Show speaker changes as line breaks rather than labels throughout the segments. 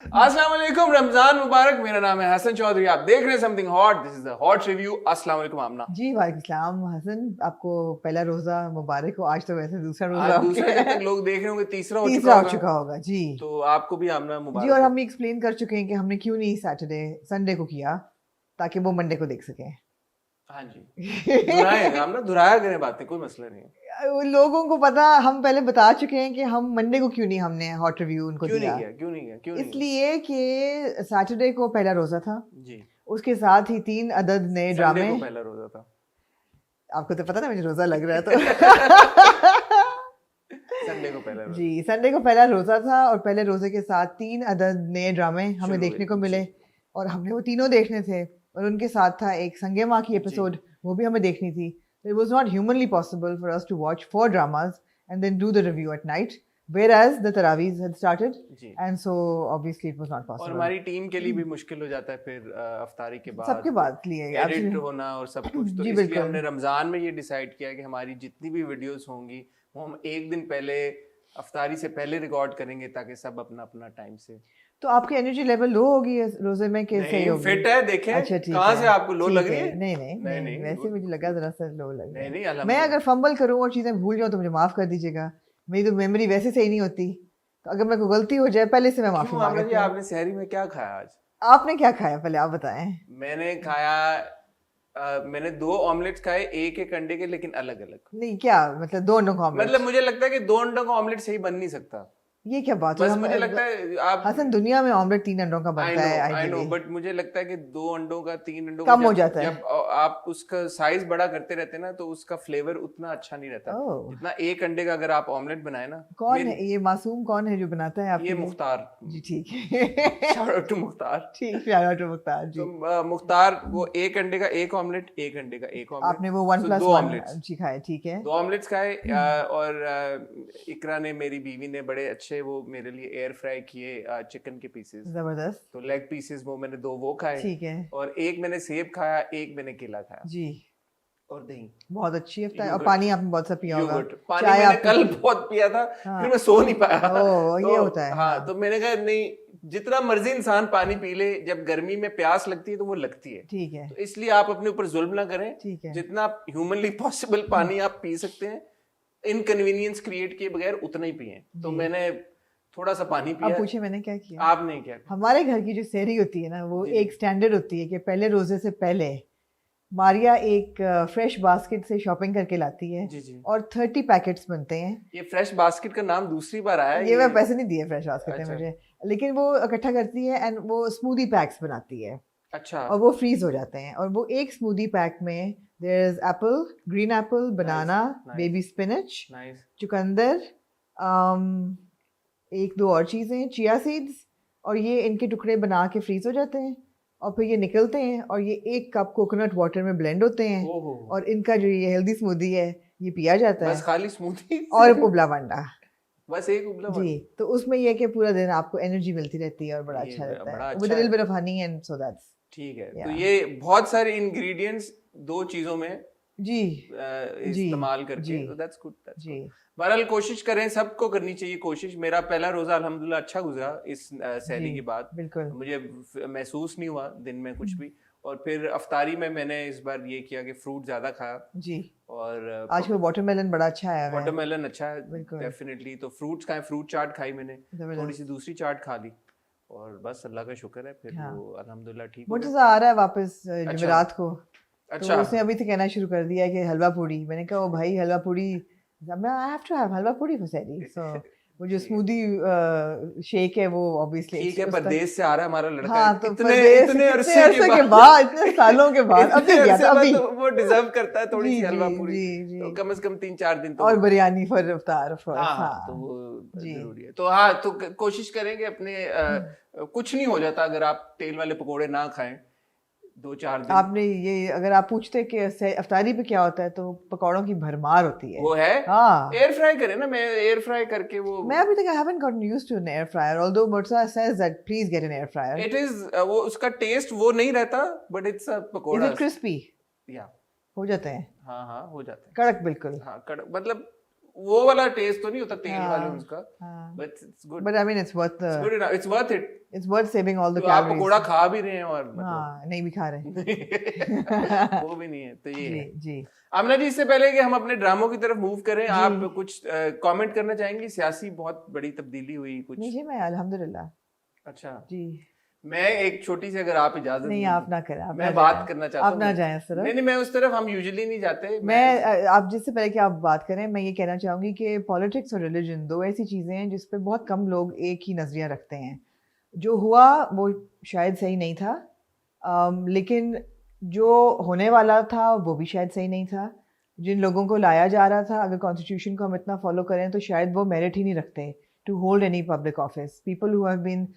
अस्सलाम वालेकुम, रमजान मुबारक। मेरा नाम है हसन चौधरी, आप देख रहे हैं something hot. This is the hot review. अस्सलाम वालेकुम आमना।
जी वालेकुम सलाम हसन, आपको पहला रोजा मुबारक हो। आज तो वैसे दूसरा
आज
रोजा हो
दूसरा,
गया
जब तक
है।
लोग देख रहे होंगे तीसरा हो चुका
तीसरा हो
होगा।
चुका होगा जी।
तो आपको भी आमना
जी, और
मुबारक हो।
हम एक्सप्लेन कर चुके हैं कि हमने क्यों नहीं सैटरडे संडे को किया, ताकि वो मंडे को देख सकें।
हाँ जी, दुहराए आमना, दुहराया करें बातें, कोई मसला नहीं है।
उन लोगों को पता, हम पहले बता चुके हैं कि हम मंडे को क्यों नहीं हमने हॉट रिव्यू उनको
क्यों नहीं
दिया।
किया, क्यों नहीं किया, क्यों नहीं किया?
इसलिए कि सैटरडे को पहला रोजा था,
जी,
उसके साथ ही 3 अदद नए
संडे
ड्रामे।
को पहला रोजा था।
आपको तो पता ना मुझे रोजा लग रहा है तो
संडे को पहला रोजा।
जी, संडे को पहला रोजा था और पहले रोजे के साथ 3 अदद नए ड्रामे हमें
शुरू
देखने
हुए,
को मिले
जी।
और हमने वो तीनों देखने थे। और उनके साथ था एक संगे माँ की
जी।
एपिसोड, वो भी हमें देखनी थी। It was not humanly possible for us to watch 4 dramas and then do the review at night, whereas the Taraweehs had started,
जी,
and so obviously it was not
और
possible.
हमारी टीम के लिए भी मुश्किल हो जाता है फिर अफ्तारी के बाद
सबके बाद लिए
एडिट
absolutely-
होना और सब कुछ। तो
जी,
इसलिए
बिल्कुल।
हमने रमजान में ये डिसाइड किया कि हमारी जितनी भी वीडियोस होंगी वो हम एक दिन पहले अफ्तारी से पहले रिकॉर्ड करेंगे, ताकि सब अपना अपना टाइम से।
तो आपकी एनर्जी लेवल लो होगी इस रोजे में कि सही
नहीं,
होगी?
फिट है, देखें।
अच्छा, ठीक
कहाँ
है।
से आपको लो
ठीक
लग रही है?
नहीं नहीं
नहीं,
नहीं,
नहीं,
वैसे मुझे लगा जरा सा लो लग रहा
नहीं,
है।
नहीं,
मैं
अल्हम्दुलिल्लाह।
अगर फंबल करूँ और चीजें भूल जाऊँ तो मुझे माफ कर दीजिएगा, मेरी तो मेमोरी वैसे सही नहीं होती। तो अगर मेरे को गलती हो जाए पहले से मैं माफी
क्यों आमना जी,
मांगती हूँ।
आपने सहरी में क्या खाया आज?
आपने क्या खाया पहले आप बताएं।
मैंने खाया मैंने 2 ऑमलेट्स खाए, एक एक अंडे के, लेकिन अलग अलग।
नहीं, क्या मतलब 2 अंडों का ऑमलेट?
मतलब मुझे लगता है कि 2 अंडों का ऑमलेट सही बन नहीं सकता।
ये क्या बात है?
बस मुझे लगता है आप
हसन, दुनिया में ऑमलेट 3 अंडों का बनता है
आई नो,
आइडियली।
बट मुझे लगता है कि 2 अंडों का 3 अंडों
कम
का
हो जाता है।
जब आप उसका साइज बड़ा करते रहते हैं ना, तो उसका फ्लेवर उतना अच्छा नहीं रहता
ओह।
जितना एक अंडे का अगर आप ऑमलेट बनाए ना।
कौन है ये मासूम, कौन है जो बनाता है आपके
ये
लिए?
मुख्तार।
जी ठीक है।
Shout out to Mukhtar.
ठीक, shout out to मुख्तार जी।
तो मुख्तार वो एक अंडे का एक ऑमलेट, एक अंडे का एक ऑमलेट।
आपने वो 1 +
2
1
ऑमलेट्स,
जी खाए, ठीक है।
2 ऑमलेट्स खाए। और इकरा ने, मेरी बीवी ने, बड़े अच्छे वो मेरे लिए एयर फ्राई किए चिकन के पीसेस।
जबरदस्त।
तो लेग पीसेस वो मैंने 2 वो खाए,
ठीक है
और एक मैंने सेब खाया, एक मैंने केला खाया,
जी।
और दही।
बहुत अच्छी है। और
योगर्ट।
पानी आपने बहुत सा पिया होगा।
योगर्ट पानी
चाय
मैंने
आपने
कल
पी-
बहुत पिया था।
हाँ।
फिर मैं सो नहीं पाया।
ओह, ये होता है,
हाँ,
हाँ।
तो मैंने कहा नहीं, जितना मर्जी इंसान पानी पी ले, जब गर्मी में प्यास लगती है तो वो लगती है।
ठीक है,
तो इसलिए आप अपने ऊपर जुल्म ना करें।
ठीक है।
जितना ह्यूमनली पॉसिबल पानी आप पी सकते हैं, इनकन्वीनियंस क्रिएट किए बगैर उतना ही पिए। तो
जी।
मैंने थोड़ा सा पानी
अब
पिया।
पूछे मैंने क्या किया?
आपने क्या?
हमारे घर की जो सहरी होती है ना, वो
जी।
एक स्टैंडर्ड होती है कि पहले रोजे से पहले मारिया एक फ्रेश बास्केट से शॉपिंग करके लाती है
जी, जी।
और 30 पैकेट्स बनते हैं।
ये फ्रेश बास्केट का नाम दूसरी बार आया है।
ये मैं पैसे नहीं दिए फ्रेश बास्केट में
अच्छा।
मुझे, लेकिन वो इकट्ठा करती है एंड वो स्मूदी पैक्स बनाती है
अच्छा।
और वो फ्रीज हो जाते हैं। और वो एक स्मूदी पैक में there is apple, green apple, banana,
nice.
Baby spinach,
nice.
चुकंदर, एक दो और चीज़ें, चिया सीड्स, और ये इनके टुकड़े बना के फ्रीज हो जाते हैं। और फिर ये निकलते हैं और ये 1 कप कोकोनट वाटर में ब्लेंड होते हैं।
ओहो।
और इनका जो ये हेल्दी स्मूदी है ये पिया जाता
बस
है।
खाली स्मूदी
और उबला वंडा
बस एक उबला
जी। तो उसमें ये कि पूरा दिन आपको एनर्जी मिलती रहती है और बड़ा
ये
अच्छा रहता
बड़ा
है
अच्छा
विद लिटिल
है।
Bit of honey and so that's
ठीक है।
Yeah.
तो ये बहुत सारे इंग्रेडिएंट्स 2 चीजों में
जी
इस्तेमाल करके,
जी।
तो दैट्स गुड।
जी।
बहरहाल कोशिश करें, सबको करनी चाहिए कोशिश। मेरा पहला रोजा अल्हम्दुलिल्लाह अच्छा गुजरा इस सहरी
जी,
के बाद।
बिल्कुल।
मुझे महसूस नहीं हुआ दिन में कुछ भी। और फिर अफ्तारी में मैंने इस बार ये किया कि फ्रूट ज्यादा खाया।
जी।
और
आजकल वाटरमेलन बड़ा अच्छा आया हुआ है।
वाटरमेलन अच्छा है
बिल्कुल।
डेफिनेटली। तो फ्रूट्स खाए, फ्रूट चाट खाई मैंने,
जबरदस्त।
थोड़ी सी दूसरी चाट खा ली, और बस अल्लाह का शुक्र है फिर
हाँ।
वो अल्हम्दुलिल्लाह ठीक हो
मोटा
गया।
सा आ रहा है वापस जुमेरात को।
अच्छा।
तो उसने अभी से कहना शुरू कर दिया है कि हलवा पूड़ी। मैंने कहा ओ भाई हलवा पूड़ी, I have to have halwa puri for sehri. So वो जो स्मूदी शेक है वो ऑब्वियसली
ठीक है, परदेश से आ रहा है हमारा लड़का।
हाँ, तो
इतने
परदेश-
इतने
कितने
अरसे
अरसे
के
के बाद, इतने सालों के बाद अभी
इतने
गया
अरसे
था
बाद
अभी।
तो वो डिजर्व करता है थोड़ी
जी,
सी हलवा
जी,
पूरी।
जी, जी।
तो कम से कम 3-4 दिन तो
और बिरयानी फॉर इफ्तार ऑफ कोर्स।
हाँ,
हाँ
तो वो
जी।
जरूरी है। तो हाँ, तो कोशिश करेंगे अपने कुछ नहीं हो जाता अगर आप तेल वाले पकोड़े ना खाएं 2-4 दिन।
आपने ये अगर आप पूछते कि अफ्तारी पे क्या होता है तो पकौड़ों की भरमार होती है।
वो है।
हाँ,
एयर फ्राई करें ना, मैं एयर फ्राई करके वो
मैं अभी तक I haven't gotten used to an air fryer, although Murtaza says that please get an air fryer.
It is वो उसका टेस्ट वो नहीं रहता, but it's a
Is
pakora.
it crispy?
या
हो जाते हैं
हाँ हाँ, हो जाता है
कड़क बिल्कुल।
हाँ, मतलब वो वाला टेस्ट तो नहीं होता तेल
हाँ,
मालूम उसका,
हाँ.
But it's good,
But I mean, it's worth
it's good enough, it's worth it.
it's worth saving all the
तो आप
calories.
पकोड़ा खा भी रहे हैं और मतलब
हाँ, नहीं भी खा रहे.
वो भी नहीं है, तो ये
जी
है।
जी.
आमना जी, इससे पहले कि हम अपने ड्रामों की तरफ मूव करें,
जी.
आप कुछ कमेंट करना चाहेंगी? सियासी बहुत बड़ी तब्दीली हुई कुछ?
नहीं जी, मैं अल्हम्दुलिल्लाह.
अच्छा,
जी.
मैं एक छोटी सी, अगर आप इजाजत
नहीं,
दें,
आप ना करें, आप
मैं
ना
बात
जाएं.
करना चाहता
आप
हूँ।
ना जाएं इस तरफ.
नहीं, मैं उस तरफ हम यूजुअली नहीं जाते।
मैं आप जिससे पहले कि आप बात करें, मैं ये कहना चाहूँगी कि पॉलिटिक्स और रिलीजन दो ऐसी चीज़ें हैं जिस पे बहुत कम लोग एक ही नज़रिया रखते हैं. जो हुआ वो शायद सही नहीं था, लेकिन जो होने वाला था वो भी शायद सही नहीं था. जिन लोगों को लाया जा रहा था, अगर कॉन्स्टिट्यूशन को हम इतना फॉलो करें तो शायद वो मेरिट ही नहीं रखते to hold any public office. People who have been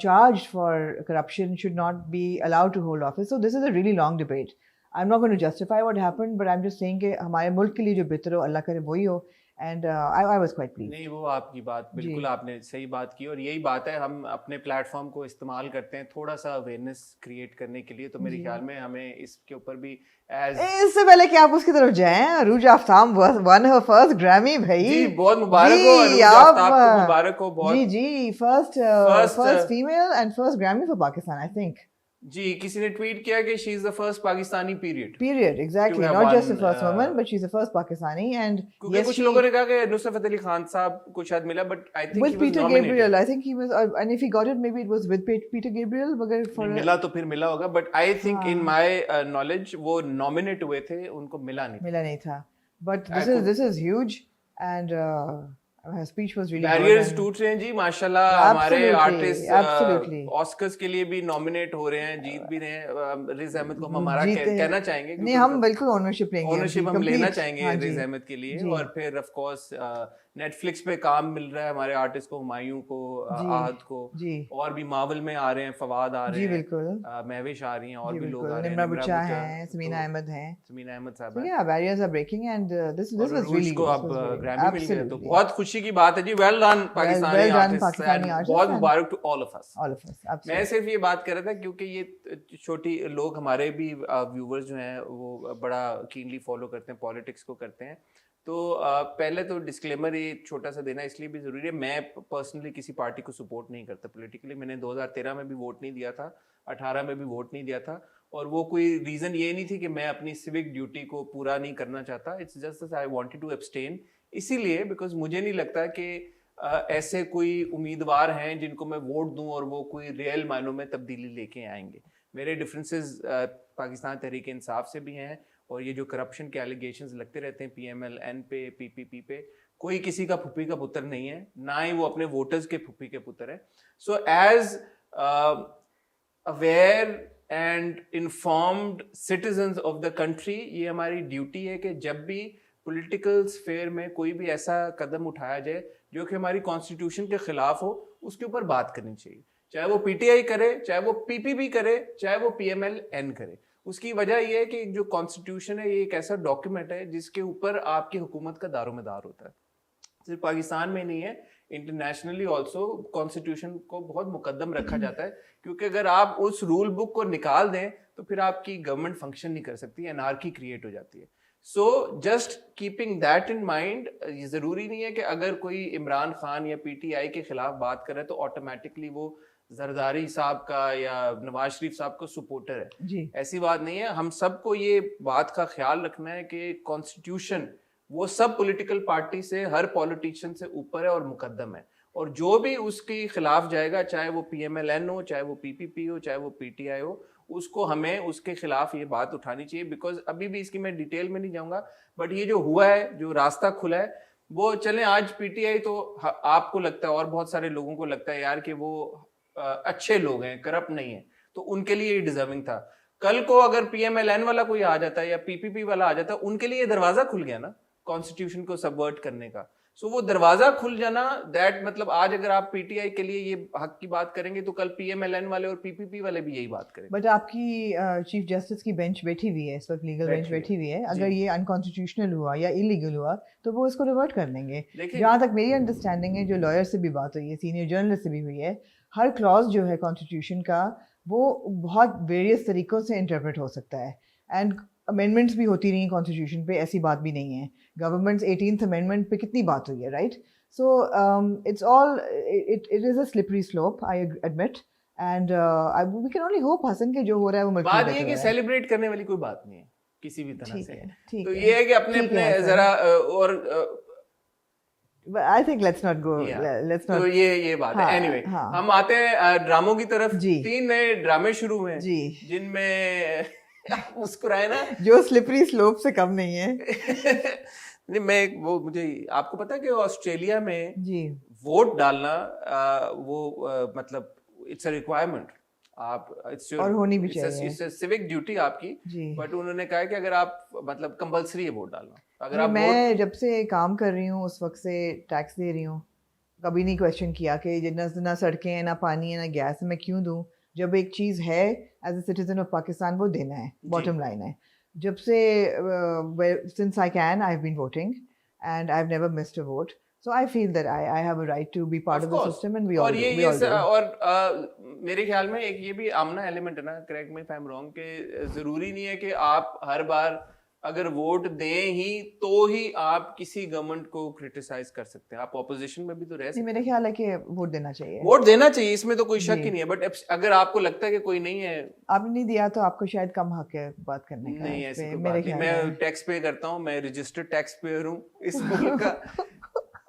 charged for corruption should not be allowed to hold office. So this is a really long debate. I'm not going to justify what happened, but I'm just saying कि हमारे मुल्क के लिए जो बेहतर हो अल्लाह करे वही हो. And I was quite pleased.
नहीं, वो आपकी बात बिल्कुल,
जी.
आपने सही बात की, और यही बात है, हम अपने प्लेटफॉर्म को इस्तेमाल करते हैं थोड़ा सा अवेयरनेस क्रिएट करने के लिए, तो मेरे
जी.
ख्याल में हमें इसके ऊपर भी एज
इससे पहले कि आप उसकी तरफ जाएं, Arooj Aftab won her first Grammy भाई.
जी, बहुत मुबारक हो अरूज आफ्ताब को, मुबारक हो बहुत।
जी जी, first female and first Grammy for Pakistan, I think.
जी, किसी ने ट्वीट किया कि she is the first Pakistani period.
Period, exactly.
have
Not just the
won,
first woman, but she's the first Pakistani. And
क्योंकि
yes,
कुछ लोगों ने कहा कि नुसरत अली खान साहब को शायद मिला, but I think
with Peter Gabriel, I think he was, and if he got it, maybe it was with Peter Gabriel. मगर for
मिला तो फिर मिला होगा, but I think in my knowledge वो नॉमिनेट हुए थे, उनको मिला नहीं।
मिला नहीं था. But
I
this is huge, and her speech was really
barriers
good. and-
टूट रहे हैं जी, माशाल्लाह। हमारे
Absolutely, absolutely.
आर्टिस्ट ऑस्कर्स के लिए भी नॉमिनेट हो रहे हैं, जीत भी रहे हैं। रिज अहमद को हम हमारा
जीते-
कहना चाहेंगे,
नहीं, हम बिल्कुल ओनरशिप लेंगे.
ओनरशिप हम
complete.
लेना चाहेंगे
हाँ जी.
रिज अहमद के लिए।
जी.
और फिर ऑफ कोर्स नेटफ्लिक्स पे काम मिल रहा है हमारे आर्टिस्ट को, हुमायूं को,
जी.
आहद को,
जी.
और भी मावल में आ रहे हैं, फवाद आ रहे
जी
हैं,
बिल्कुल.
महविश आ रही हैं, और
जी
भी लोग
बिल्कुल.
आ रहे हैं,
निम्रा बुच्चा हैं, समीना अहमद हैं.
समीना अहमद साहब
So
हैं।
yeah, barriers are breaking, and this was really
को
this
अब
was really-
ग्रैमी मिल गया, तो
absolutely.
बहुत खुशी की बात है जी। Well done Pakistani
well done,
artist,
Pakistani artists,
बहुत
and-
मुबारक to all of us.
all of us,
मैं
absolutely.
सिर्फ ये बात कर रहा था क्योंकि ये छोटी लोग, हमारे भी व्यूवर्स जो हैं वो बड़ा कीनली फॉलो करते हैं, पॉलिटिक्स को करते हैं, तो पहले तो डिस्क्लेमर ये छोटा सा देना इसलिए भी ज़रूरी है। मैं पर्सनली किसी पार्टी को सपोर्ट नहीं करता पॉलिटिकली। मैंने 2013 में भी वोट नहीं दिया था, 18 में भी वोट नहीं दिया था, और वो कोई रीज़न ये नहीं थी कि मैं अपनी सिविक ड्यूटी को पूरा नहीं करना चाहता। It's just I wanted to abstain, इसीलिए बिकॉज मुझे नहीं लगता कि ऐसे कोई उम्मीदवार हैं जिनको मैं वोट दूं और वो कोई रियल मायनों में तब्दीली लेके आएंगे। मेरे डिफरेंसेस पाकिस्तान तहरीक इंसाफ से भी हैं, और ये जो करप्शन के एलिगेशंस लगते रहते हैं PMLN पे, PPP पे, कोई किसी का फुप्पी का पुत्र नहीं है, ना ही वो अपने वोटर्स के फुप्पी के पुत्र है। So as aware and informed citizens of the country, ये हमारी ड्यूटी है कि जब भी पॉलिटिकल स्फेयर में कोई भी ऐसा कदम उठाया जाए जो कि हमारी कॉन्स्टिट्यूशन के खिलाफ हो, उसके ऊपर बात करनी चाहिए। चाहे वो PTI करे, चाहे वो PPP करे, चाहे वो PMLN करे। उसकी वजह यह है कि जो कॉन्स्टिट्यूशन है ये एक ऐसा डॉक्यूमेंट है जिसके ऊपर आपकी हुकूमत का दारोमदार होता है। सिर्फ पाकिस्तान में नहीं है, इंटरनेशनली ऑल्सो कॉन्स्टिट्यूशन को बहुत मुकद्दम रखा जाता है, क्योंकि अगर आप उस रूल बुक को निकाल दें तो फिर आपकी गवर्नमेंट फंक्शन नहीं कर सकती, एनार्की क्रिएट हो जाती है। So just keeping that in mind, ये ज़रूरी नहीं है कि अगर कोई इमरान खान या PTI के खिलाफ बात करे तो ऑटोमेटिकली वो जरदारी साहब का या नवाज शरीफ साहब का सपोर्टर है
जी.
ऐसी बात नहीं है। हम सबको ये बात का ख्याल रखना है कि कॉन्स्टिट्यूशन वो सब पॉलिटिकल पार्टी से, हर पॉलिटिशियन से ऊपर है और मुकद्दम है, और जो भी उसके खिलाफ जाएगा, चाहे वो PMLN हो, चाहे वो PPP हो, चाहे वो PTI हो, उसको हमें उसके खिलाफ ये बात उठानी चाहिए। बिकॉज अभी भी इसकी मैं डिटेल में नहीं जाऊंगा, बट ये जो हुआ है, जो रास्ता खुला है, वो चलें आज PTI तो आपको लगता है और बहुत सारे लोगों को लगता है यार कि वो अच्छे लोग हैं, करप्ट नहीं है, तो उनके लिए ये डिजर्विंग था। कल को अगर PMLN वाला कोई आ जाता है या PPP वाला आ जाता है, उनके लिए दरवाजा खुल गया ना कॉन्स्टिट्यूशन को सबवर्ट करने का। सो वो दरवाजा खुल जाना, दैट मतलब आज अगर आप PTI के लिए ये हक की बात करेंगे तो कल PMLN वाले और PPP वाले भी यही बात करेंगे।
बट आपकी चीफ जस्टिस की बेंच बैठी हुई है इस वक्त, लीगल बेंच बैठी हुई है। अगर ये अनकॉन्स्टिट्यूशनल हुआ या इलीगल हुआ तो वो इसको रिवर्ट कर देंगे। जहाँ तक मेरी अंडरस्टैंडिंग है, जो लॉयर से भी बात हुई है, सीनियर जर्नलिस्ट से भी हुई है, हर क्लॉज जो है कॉन्स्टिट्यूशन का वो बहुत वेरियस तरीकों से इंटरप्रेट हो सकता है। एंड अमेंडमेंट्स भी होती रही कॉन्स्टिट्यूशन पे, ऐसी बात भी नहीं है। गवर्नमेंट्स 18th अमेंडमेंट पे कितनी बात हुई है, right? So it's all it is a slippery slope, I admit, and we can only hope Hasan के जो हो रहा है वो मुल्क
बात ये है कि सेलिब्रेट करने वाली कोई बात नहीं है किसी भी तरह से।
ठीक
तो
है,
ये है कि अपने
ठीक है
अपने
हसन।
जरा और
But I think let's not go. Let's not.
तो ये बात है।
हाँ,
एनीवे
हाँ।
हम आते हैं ड्रामों की तरफ।
जी।
3 नए ड्रामे शुरू हुए हैं
जी।
जिनमें मुस्कुराए ना
जो स्लिपरी स्लोप से कम नहीं है।
नहीं, मैं वो मुझे आपको पता है कि ऑस्ट्रेलिया में
जी।
वोट डालना मतलब इट्स अ रिक्वायरमेंट। आप
और होनी भी चाहिए।
इट्स सिविक ड्यूटी आपकी।
जी।
बट उन्होंने कहा है कि अगर आप मतलब कंपलसरी है वोट डालना, अगर आप
मैं जब से काम कर रही हूँ उस वक्त से टैक्स दे रही हूँ, कभी नहीं क्वेश्चन किया कि ना सड़कें हैं, ना पानी है, ना गैस है, मैं क्यों दूँ? जब एक चीज़ है as a citizen of Pakistan वो देना है, बॉटम लाइन है। जब से since I can I have been voting and I have never missed a vote, so I feel that I have a right to be part of the system and we all do.
और मेरे ख्याल में एक ये भी आमना element है ना, correct me if I am wrong, कि जरूरी नहीं है कि आप हर बार अगर वोट दें ही तो ही आप किसी गवर्नमेंट को क्रिटिसाइज कर सकते हैं। आप ऑपोजिशन में भी तो रह सकते हैं।
मेरे ख्याल है कि वोट देना चाहिए।
वोट देना चाहिए, इसमें तो कोई शक ही नहीं है। बट अगर आपको लगता है कि कोई नहीं है,
आपने नहीं दिया तो आपको शायद कम हक है बात करने का।
नहीं ऐसी कोई बात नहीं। मैं टैक्स पे करता हूँ, मैं रजिस्टर्ड टैक्स पेयर हूँ इस मुल्क का।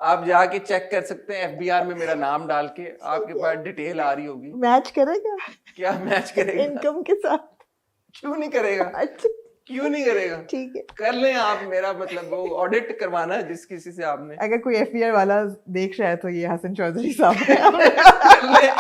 आप जाके चेक कर सकते हैं एफबीआर में मेरा नाम डाल के, आपके पास डिटेल आ रही होगी।
मैच करेगा?
क्या मैच करेगा?
इनकम के साथ।
क्यों नहीं करेगा?
अच्छा,
क्यों नहीं करेगा?
ठीक है,
कर लें आप। मेरा मतलब वो ऑडिट करवाना है जिस किसी से आपने।
अगर कोई एफबीआर वाला देख रहा है तो ये हसन चौधरी साहब है।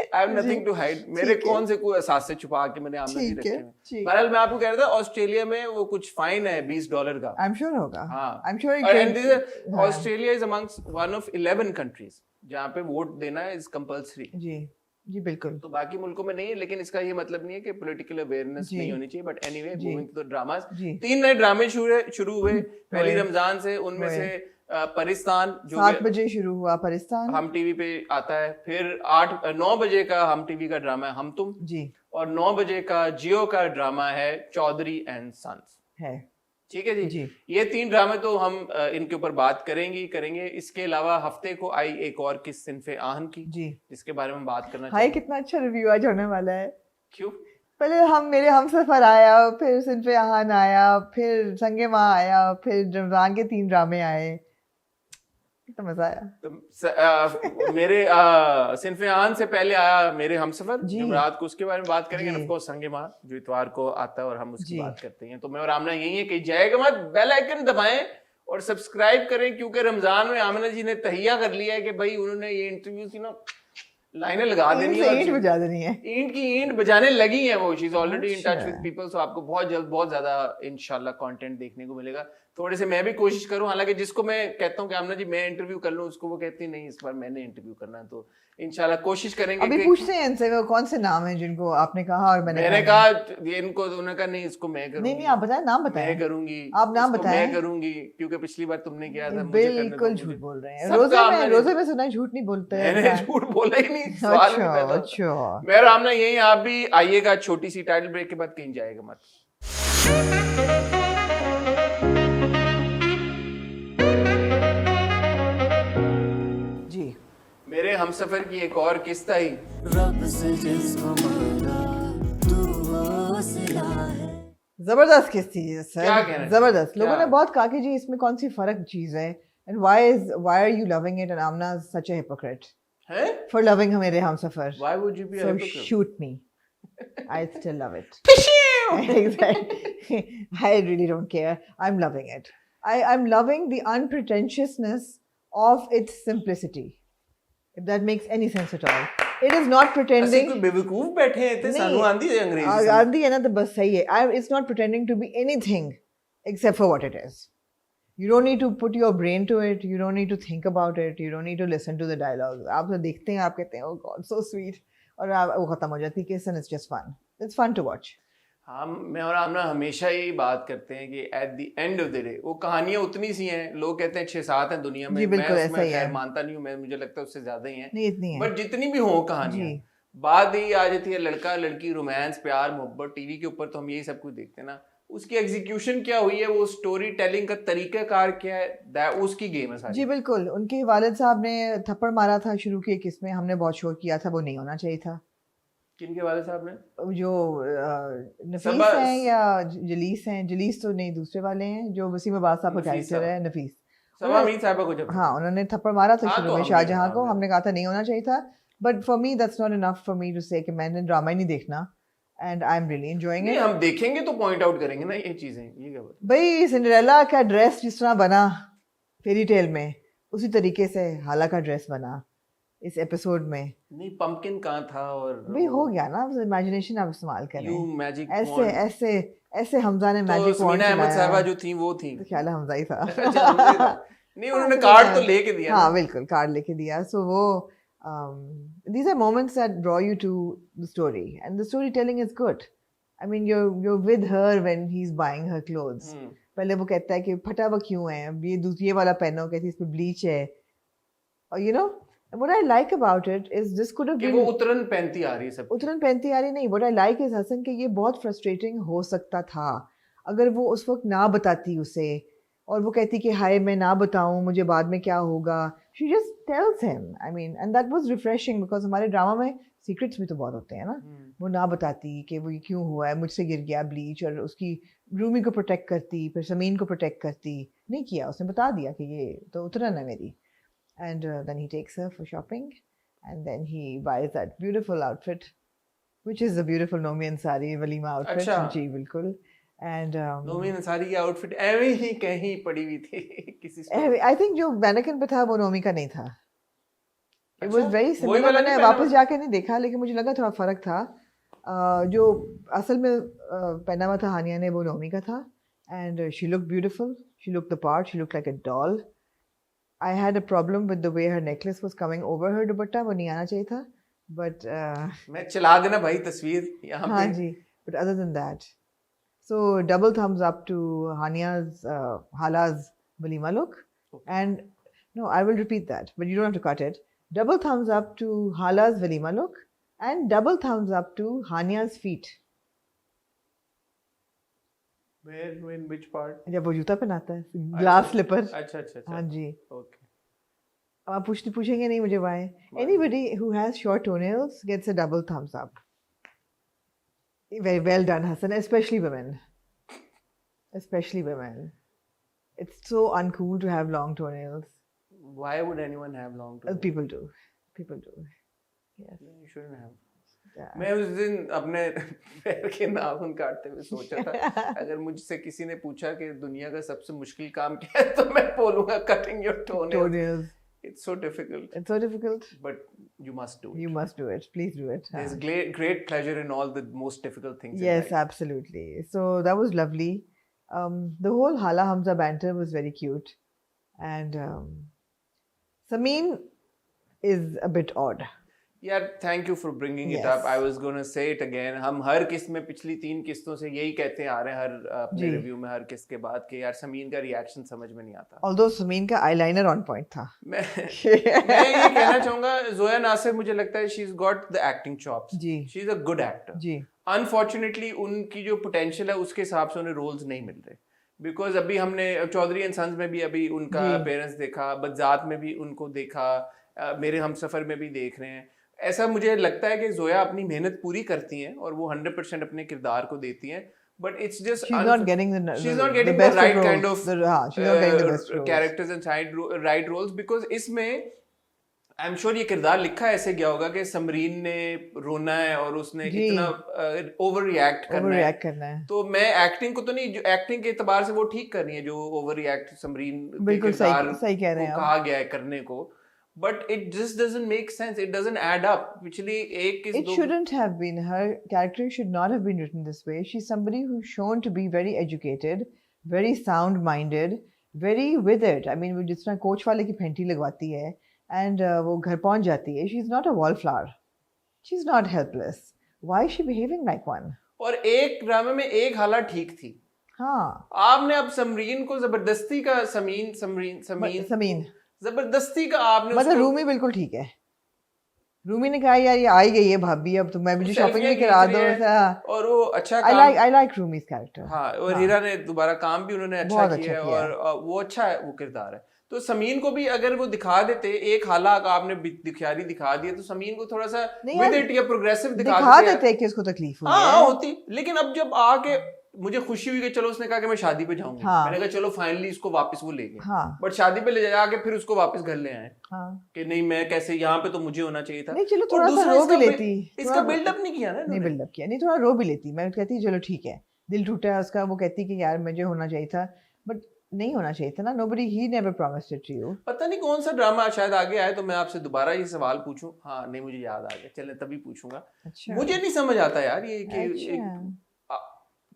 I have nothing to hide. मेरे कौन से कोई एहसास से छुपा के मैंने आमदनी रखे हैं। बहरहाल मैं आपको कह रहा था ऑस्ट्रेलिया में वो कुछ फाइन है $20 का।
आई एम श्योर होगा।
हाँ,
I am sure.
Australia is amongst one of 11 countries जहाँ पे वोट देना इज कंपल्सरी।
जी बिल्कुल।
तो बाकी मुल्कों में नहीं है, लेकिन इसका ये मतलब नहीं है कि पॉलिटिकल अवेयरनेस नहीं होनी चाहिए। But anyway, moving to the dramas, 3 नए ड्रामे शुरू हुए पहली रमजान से। उनमें से परिस्तान जो
7 बजे शुरू हुआ परिस्तान,
हम टीवी पे आता है। फिर 9 बजे का हम टीवी का ड्रामा है हम तुम
जी,
और 9 बजे का जियो का ड्रामा है चौधरी एंड सन्स
है।
ठीक है जी।
जी।
ये 3 ड्रामे तो हम इनके ऊपर बात करेंगे। इसके अलावा हफ्ते को आई एक और किस सिनफे आहन की, जी, जिसके बारे में बात करना
चाहिए। कितना अच्छा रिव्यू आज होने वाला है।
क्यों?
पहले मेरे हमसफर आया, फिर सिनफे आहन आया, फिर संगे माँ आया, फिर रमजान के 3 ड्रामे आए। कितना मजा आया।
तो मेरे सिनफे आहन से पहले आया मेरे हमसफर जुमेरात को, उसके बारे में बात करेंगे। ऑफ कोर्स संगे माँ जो इतवार को आता है और हम उसकी बात करते हैं। तो मैं और आमना यही है कि जाएगा मत, बेल आइकन दबाएं और सब्सक्राइब करें, क्योंकि रमजान में आमना जी ने तहिया कर लिया है कि भाई उन्होंने ये इंटरव्यू थी ना, लाइनें लगा देनी है,
ईंट बजा देनी है,
ईंट बजाने लगी है वो। She is already in touch with people. So आपको बहुत जल्द बहुत ज्यादा इंशाल्लाह कंटेंट देखने को मिलेगा। थोड़े से मैं भी कोशिश करूं, हालांकि जिसको मैं कहता हूं कि आमना जी मैं इंटरव्यू कर लूं, उसको वो कहती नहीं इस बार मैंने इंटरव्यू करना है। तो इंशाल्लाह कोशिश करेंगे।
अभी पूछते हैं इनसे वो कौन से नाम है जिनको आपने कहा और मैंने
कहा ये इनको, उन्होंने कहा नहीं इसको मैं करूंगी।
नहीं आप बताएं, नाम बताएं।
मैं करूंगी,
आप नाम बताएं।
मैं करूंगी क्योंकि पिछली बार तुमने किया था।
बिल्कुल झूठ बोल रहे हैं। रोजे में सुना झूठ नहीं बोलते हैं।
मैंने झूठ बोला ही नहीं, सवाल भी पैदा होता। मेरा आमना यही, आप भी आइएगा। छोटी सी टाइटल ब्रेक के बाद कहीं जाएगा मत। मेरे हमसफर की एक और किस्त आई।
जबरदस्त किस्त थी सर, जबरदस्त। लोगों ने बहुत कहा कि जी इसमें कौन सी फर्क चीज है, and why are you loving it and Amna is such a hypocrite for loving मेरे Humsafar.
Why would you be a hypocrite?
So shoot me, I still love it। Exactly. I really don't care. I'm loving it. I'm loving the unpretentiousness of its simplicity, if that makes any sense at all. It is not pretending।
कोई बेवकूफ बैठे हैं, सानू आंधी है अंग्रेजी।
आंधी है ना तो बस सही है। It's not pretending to be anything except for what it is. You don't need to put your brain to it. You don't need to think about it. You don't need to listen to the dialogue. आप तो देखते हैं, आप कहते हैं oh God so sweet, और वो खत्म हो जाती है। It's just fun. It's fun to watch.
मैं और आमना हमेशा यही बात करते हैं कि at the end of the day वो कहानियां उतनी सी हैं। लोग कहते हैं 6-7 हैं दुनिया में, मैं उसमें खैर मानता नहीं हूँ, मैं मुझे लगता है उससे ज्यादा ही हैं।
नहीं इतनी है,
बट जितनी भी हो कहानियां, बात यही आ जाती है लड़का लड़की, रोमांस, प्यार मोहब्बत। टीवी के ऊपर तो हम यही सब कुछ देखते हैं ना। उसकी एग्जीक्यूशन क्या हुई है, वो स्टोरी टेलिंग का तरीकाकार क्या है, दैट उसकी गेम है सारी।
जी बिल्कुल, उनके वालिद साहब ने थप्पड़ मारा था शुरू के किस्में, हमने बहुत शोर किया था, वो नहीं होना चाहिए था।
किनके वाले साहब ने?
जो
सबा
नफीस हैं या जलीस हैं, जलीस तो नहीं दूसरे वाले हैं जो वसीम अब्बास साहब का
नफीसा,
कैरेक्टर है, नफीस।
सबा मीर साहबा को जब
हाँ, उन्होंने थप्पड़ मारा था
हाँ
शुरू
तो
में
हम भी
शाहजहां को,
हमने
हमने कहा था नहीं होना चाहिए था, but for me that's not enough for me to say कि मैंने ड्रामा ही नहीं देखना, and I am really enjoying
नहीं,
इट।
हम देखेंगे तो पॉइंट आउट करेंगे ना ये चीजें, ये क्या बात।
भाई सिंड्रेला का ड्रेस जिस तरह बना फेरी टेल में, उसी तरीके से हाला का ड्रेस बना इस एपिसोड में।
नहीं, पंपकिन कहाँ था? और
भाई हो गया ना, इमेजिनेशन आप इस्तेमाल
यू
करें।
मैजिक
ऐसे ऐसे ऐसे हमजा ने
तो
मैजिक वॉन्ड
समीना अहमद
चलाया।
साहबा जो थी वो थी।
तो ख्याल है हमजा ही था।
अच्छा, हमजा ही था। नहीं,
हाँ,
उन्होंने
मुझे
कार्ड
पता
तो
है।
लेके दिया
हाँ
ना।
बिल्कुल, कार्ड लेके दिया। सो वो these are moments that draw you to the story, and the storytelling is good. I mean, you're with her when he's buying her clothes. पहले वो कहता है कि फटा हुआ क्यों है, अब ये दूसरी वाला पहनो, कहती है इस पे ब्लीच है। और you know what I like about it is this could have
कि
been
वो उतरन पहनती आ रही है सब।
उतरन पहनती आ रही नहीं। What I like is Hasan कि ये बहुत फ्रस्ट्रेटिंग हो सकता था अगर वो उस वक्त ना बताती उसे, और वो कहती कि हाय मैं ना बताऊं, मुझे बाद में क्या होगा। She just tells him. I mean, and that was refreshing because हमारे ड्रामा में सीक्रेट्स भी तो बहुत होते हैं ना। वो ना बताती कि वो ये क्यों हुआ है, मुझसे गिर गया ब्लीच, और उसकी रूमी को प्रोटेक्ट करती, फिर समीन को प्रोटेक्ट करती। नहीं किया, उसने बता दिया कि ये तो उतरन है मेरी। And then he takes her for shopping, and then he buys that beautiful outfit, which is a beautiful Nomi Ansari Walima outfit.
अच्छा।
जी बिल्कुल। And
नोमी अंसारी की आउटफिट एवे ही कहीं पड़ी हुई थी किसी store।
I think जो मैनेकिन पे था वो नोमी का नहीं था। It
अच्छा,
was very
वही
similar।
वाला
मैंने
नहीं पहना
वापस
हुआ?
जाके नहीं देखा, लेकिन मुझे लगा थोड़ा फर्क था। जो असल में पहना हुआ था हानिया ने, वो नोमी का था। And she looked beautiful. She looked the part. She looked like a doll. I had a problem with the way her necklace was coming over her दुपट्टा, वो नहीं आना चाहिए था, but
मैं चला देना भाई तस्वीर यहाँ
हाँ
पे।
जी, but other than that, so double thumbs up to Hania's Hala's Walima look, and no, I will repeat that, but you don't have to cut it. Double thumbs up to Hala's Walima look, and double thumbs up to Hania's feet.
Where, in which part?
जब वो जूता पहनाता है, glass sleeper.
अच्छा अच्छा अच्छा।
हाँ जी।
Okay.
अब आप पूछेंगे नहीं मुझे why. Anybody who has short toenails gets a double thumbs up. Very well done, Hassan. Especially women. Especially women. It's so uncool to have long toenails.
Why would anyone have long toenails?
People do. People do. Yes.
You shouldn't have.
Yeah.
मैं उस दिन अपने पैर के नाखून काटते हुए सोचा था, अगर मुझसे किसी ने पूछा कि दुनिया का सबसे मुश्किल काम क्या है, तो मैं बोलूंगा cutting your toenails. It's so difficult.
It's so difficult.
But you must do it.
You must do it. Please do it.
There's great pleasure in all the most difficult things.
Yes,
in life.
absolutely. So that was lovely. The whole Hala Hamza banter was very cute. And Sameen is a bit odd.
यार thank you for bringing it
Yes.
up. I was gonna say it again. हम हर किस्त में पिछली 3 किस्तों से यही कहते आ रहे हैं, हर अपने
जी।
रिव्यू में हर किस्त के बाद कि यार समीन का रिएक्शन समझ में नहीं आता।
Although Sameen का eyeliner on point था।
मैं ये कहना चाहूंगा, जोया नासिर मुझे लगता है she's got the acting chops.
Ji.
She's a good actor.
Ji.
Unfortunately उनकी जो पोटेंशियल है उसके हिसाब से उन्हें रोल्स नहीं मिल रहे। बिकॉज अभी हमने चौधरी एंड सन्स में भी अभी उनका
जी।
अपीयरेंस देखा, बजात में भी उनको देखा, मेरे हमसफर में भी देख रहे हैं। ऐसा मुझे लगता है कि जोया अपनी मेहनत पूरी करती हैं और वो 100% अपने किरदार को देती हैं, but it's just
She's not getting the
the right kind of
हाँ, she's not getting the best roles.
characters and right roles, because इसमें आई एम श्योर ये किरदार लिखा ऐसे गया होगा कि समरीन ने रोना है और उसने
जी।
इतना ओवर रिएक्ट
करना है।
तो मैं एक्टिंग को तो नहीं, जो एक्टिंग के एतबार से वो ठीक कर रही है, जो ओवर रिएक्ट समरीन के
बिल्कुल
किरदार
सही कह रहे हैं
को
आप।
कहा गया है करने को, but it just doesn't make sense. It doesn't add up. पिछली एक किस
It shouldn't have been. Her character should not have been written this way. She's somebody who's shown to be very educated, very sound-minded, very with it. I mean, वो जिस तरह coach वाले की Fenty लगवाती है and वो घर पहुंच जाती है. She's not a wallflower. She's not helpless. Why is she behaving like one?
और एक ड्रामे में एक हालत ठीक थी।
हाँ।
आपने अब समरीन को जबरदस्ती का समीन
समीन
जबरदस्ती का आपने
मतलब
उसको,
रूमी बिल्कुल ठीक है। रूमी ने कहा यार ये आ ही गई है भाभी, अब तो मैं मुझे शॉपिंग भी करा दो।
और वो अच्छा
आई लाइक रूमीज कैरेक्टर।
हाँ, और हीरा ने दोबारा काम भी उन्होंने अच्छा किया है, और वो अच्छा है, वो किरदार है। तो समीन को भी अगर वो दिखा देते, एक हालात आपने दिखारी दिखा दिया, तो समीन को थोड़ा सा विद इट या प्रोग्रेसिव दिखा
देते कि उसको तकलीफ हुई
है। हाँ होती, लेकिन अब जब आके मुझे खुशी हुई कि चलो उसने कहा कि मैं शादी पे जाऊंगा,
हाँ,
मैंने कहा चलो फाइनली इसको वापस वो ले गए।
हाँ,
बट शादी पे ले जाके फिर उसको वापस घर ले आए।
हाँ,
कि नहीं मैं कैसे, यहाँ पे तो मुझे होना चाहिए था।
नहीं चलो थोड़ा सा रो भी लेती,
इसका बिल्डअप नहीं किया ना,
नहीं बिल्डअप किया, नहीं थोड़ा रो भी लेती। मैं कहती चलो ठीक है, दिल टूटा है उसका, वो कहती कि यार मुझे होना चाहिए था, बट नहीं होना चाहिए था ना। नोबडी ही never promised it to you.
पता नहीं कौन सा ड्रामा शायद आगे आए तो मैं आपसे दोबारा ये सवाल पूछूं। हाँ नहीं मुझे याद आ गया, चले तभी पूछूंगा।
अच्छा।
मुझे नहीं समझ आता यार ये कि